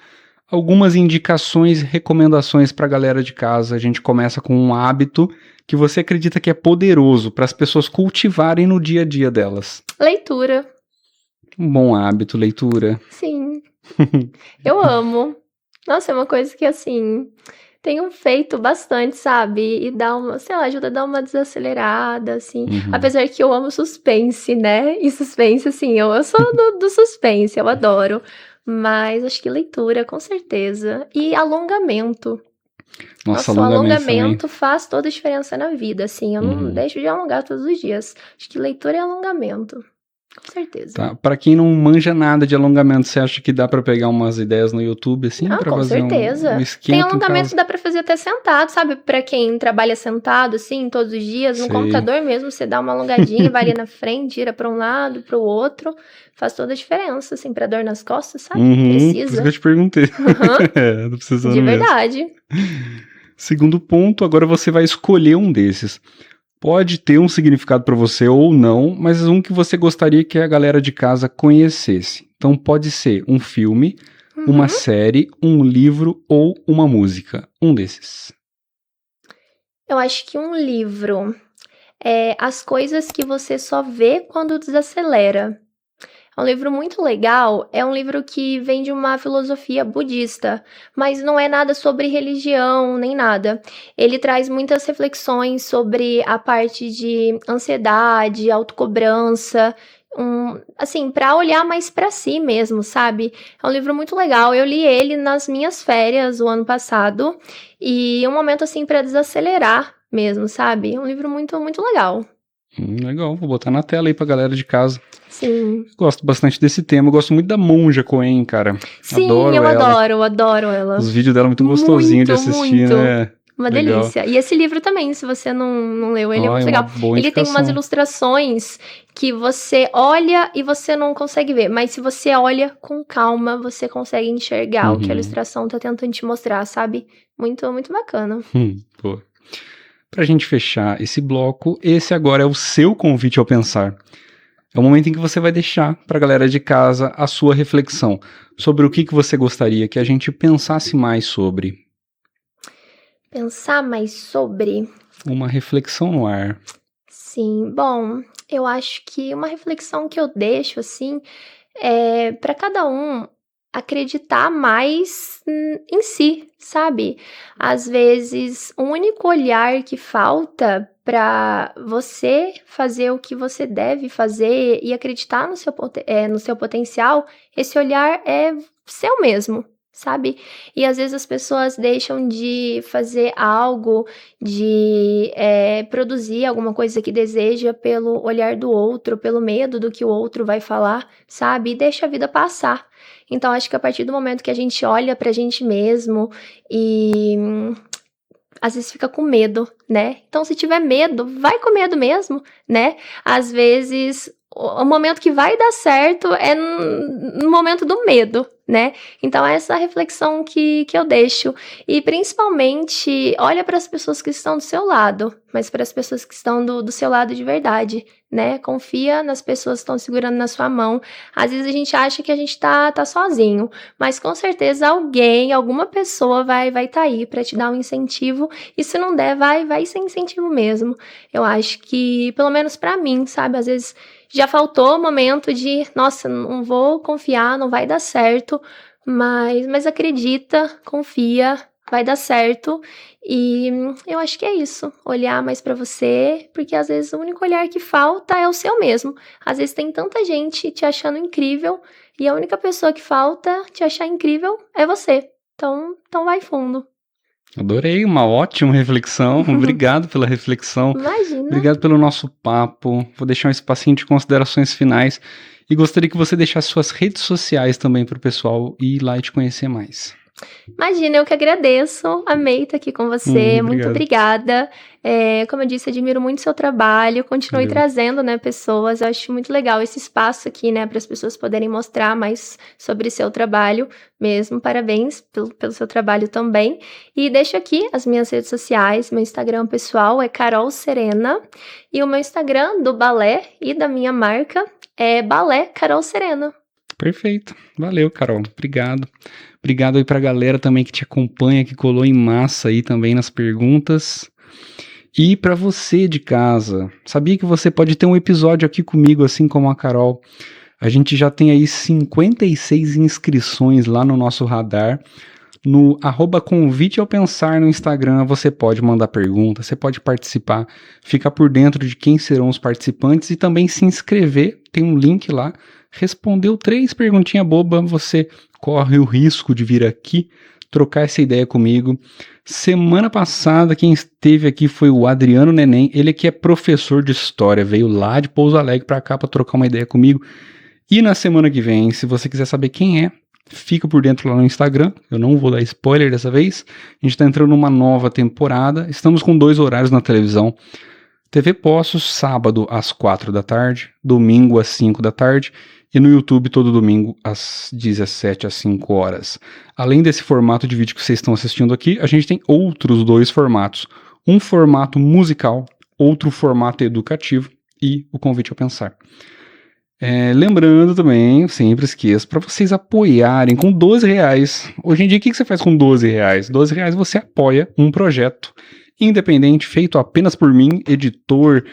algumas indicações e recomendações para a galera de casa. A gente começa com um hábito que você acredita que é poderoso para as pessoas cultivarem no dia a dia delas. Leitura. Um bom hábito, leitura. Sim. Eu amo. Nossa, é uma coisa que, assim, tenho feito bastante, sabe? E dá uma, sei lá, ajuda a dar uma desacelerada, assim. Apesar que eu amo suspense, né? E suspense, assim, eu sou do suspense, eu adoro. Mas acho que leitura, com certeza. E alongamento. Nossa, o alongamento faz toda a diferença na vida, assim. Eu não deixo de alongar todos os dias. Acho que leitura é alongamento. Com certeza. Tá. Pra quem não manja nada de alongamento, você acha que dá pra pegar umas ideias no YouTube, assim? Pra com fazer certeza. um esquema? Tem alongamento que dá pra fazer até sentado, sabe? Pra quem trabalha sentado, assim, todos os dias, no computador mesmo, você dá uma alongadinha, vai ali na frente, tira pra um lado, pro outro. Faz toda a diferença, assim, pra dor nas costas, sabe? Precisa. Por isso que eu te perguntei. Tô precisando de verdade. Mesmo. Segundo ponto, agora você vai escolher um desses. Pode ter um significado para você ou não, mas um que você gostaria que a galera de casa conhecesse. Então pode ser um filme, uma série, um livro ou uma música. Um desses. Eu acho que um livro é As Coisas que Você Só Vê Quando Desacelera. É um livro muito legal, é um livro que vem de uma filosofia budista, mas não é nada sobre religião, nem nada. Ele traz muitas reflexões sobre a parte de ansiedade, autocobrança, assim, para olhar mais para si mesmo, sabe? É um livro muito legal, eu li ele nas minhas férias o ano passado, e um momento assim para desacelerar mesmo, sabe? É um livro muito, muito legal. Legal, vou botar na tela aí pra galera de casa. Sim. Gosto bastante desse tema, eu gosto muito da Monja Coen, cara. Sim, eu adoro ela. Os vídeos dela muito gostosinho de assistir, muito. né? Uma delícia. E esse livro também, se você não leu, ele é muito legal. Ele tem umas ilustrações que você olha e você não consegue ver, mas se você olha com calma, você consegue enxergar o que a ilustração tá tentando te mostrar, sabe? Muito, muito bacana. Boa. Pra gente fechar esse bloco, esse agora é o seu convite ao pensar. É o momento em que você vai deixar pra galera de casa a sua reflexão sobre o que você gostaria que a gente pensasse mais sobre. Pensar mais sobre? Uma reflexão no ar. Sim, bom, Eu acho que uma reflexão que eu deixo, assim, é para cada um acreditar mais em si, sabe? Às vezes, o único olhar que falta para você fazer o que você deve fazer e acreditar no seu potencial, esse olhar é seu mesmo. Sabe? E às vezes as pessoas deixam de fazer algo, de produzir alguma coisa que deseja pelo olhar do outro, pelo medo do que o outro vai falar, sabe? E deixa a vida passar. Então, acho que a partir do momento que a gente olha pra gente mesmo e às vezes fica com medo, né? Então, se tiver medo, vai com medo mesmo, né? Às vezes, o momento que vai dar certo é no momento do medo, né? Então, essa é a reflexão que eu deixo. E, principalmente, olha para as pessoas que estão do seu lado, mas para as pessoas que estão do seu lado de verdade, né? Confia nas pessoas que estão segurando na sua mão. Às vezes, a gente acha que a gente tá sozinho, mas com certeza alguém, alguma pessoa vai tá aí para te dar um incentivo. E se não der, vai ser incentivo mesmo. Eu acho que, pelo menos para mim, sabe? Às vezes já faltou o momento de, nossa, não vou confiar, não vai dar certo, mas acredita, confia, vai dar certo. E eu acho que é isso, olhar mais pra você, porque às vezes o único olhar que falta é o seu mesmo. Às vezes tem tanta gente te achando incrível e a única pessoa que falta te achar incrível é você. Então vai fundo. Adorei, uma ótima reflexão. Obrigado pela reflexão. Imagina. Obrigado pelo nosso papo. Vou deixar um espacinho de considerações finais e gostaria que você deixasse suas redes sociais também para o pessoal ir lá e te conhecer mais. Imagina, eu que agradeço. Amei estar aqui com você. Muito obrigada. Como eu disse, admiro muito o seu trabalho. Continue trazendo, né, pessoas. Eu acho muito legal esse espaço aqui, né, para as pessoas poderem mostrar mais sobre seu trabalho mesmo. Parabéns pelo seu trabalho também. E deixo aqui as minhas redes sociais. Meu Instagram pessoal é Carol Serena. E o meu Instagram do balé e da minha marca é Balé Carol Serena. Perfeito. Valeu, Carol. Obrigado. Obrigado aí pra galera também que te acompanha, que colou em massa aí também nas perguntas. E pra você de casa, sabia que você pode ter um episódio aqui comigo, assim como a Carol? A gente já tem aí 56 inscrições lá no nosso radar. No @convite ao pensar no Instagram, você pode mandar pergunta, você pode participar, ficar por dentro de quem serão os participantes e também se inscrever. Tem um link lá. Respondeu 3 perguntinhas bobas, você corre o risco de vir aqui trocar essa ideia comigo. Semana passada, quem esteve aqui foi o Adriano Neném, ele que é professor de história, veio lá de Pouso Alegre para cá para trocar uma ideia comigo. E na semana que vem, se você quiser saber quem é, fica por dentro lá no Instagram, eu não vou dar spoiler dessa vez, a gente está entrando numa nova temporada, estamos com 2 horários na televisão, TV Poços, sábado às 4 da tarde, domingo às 5 da tarde, e no YouTube todo domingo às 17 às 5 horas. Além desse formato de vídeo que vocês estão assistindo aqui, a gente tem outros 2 formatos. Um formato musical, outro formato educativo e o convite ao pensar. Lembrando também, eu sempre esqueço, para vocês apoiarem com R$12. Hoje em dia, o que você faz com R$12? R$12 você apoia um projeto independente, feito apenas por mim, editor.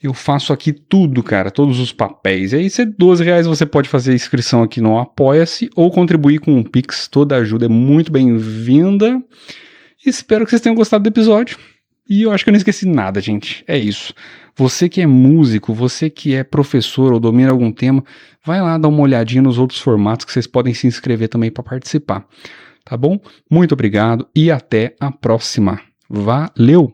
Eu faço aqui tudo, cara, todos os papéis. E aí, se R$12 você pode fazer a inscrição aqui no Apoia-se ou contribuir com um Pix. Toda ajuda é muito bem-vinda. Espero que vocês tenham gostado do episódio. E eu acho que eu não esqueci nada, gente. É isso. Você que é músico, você que é professor ou domina algum tema, vai lá dar uma olhadinha nos outros formatos que vocês podem se inscrever também para participar. Tá bom? Muito obrigado e até a próxima. Valeu!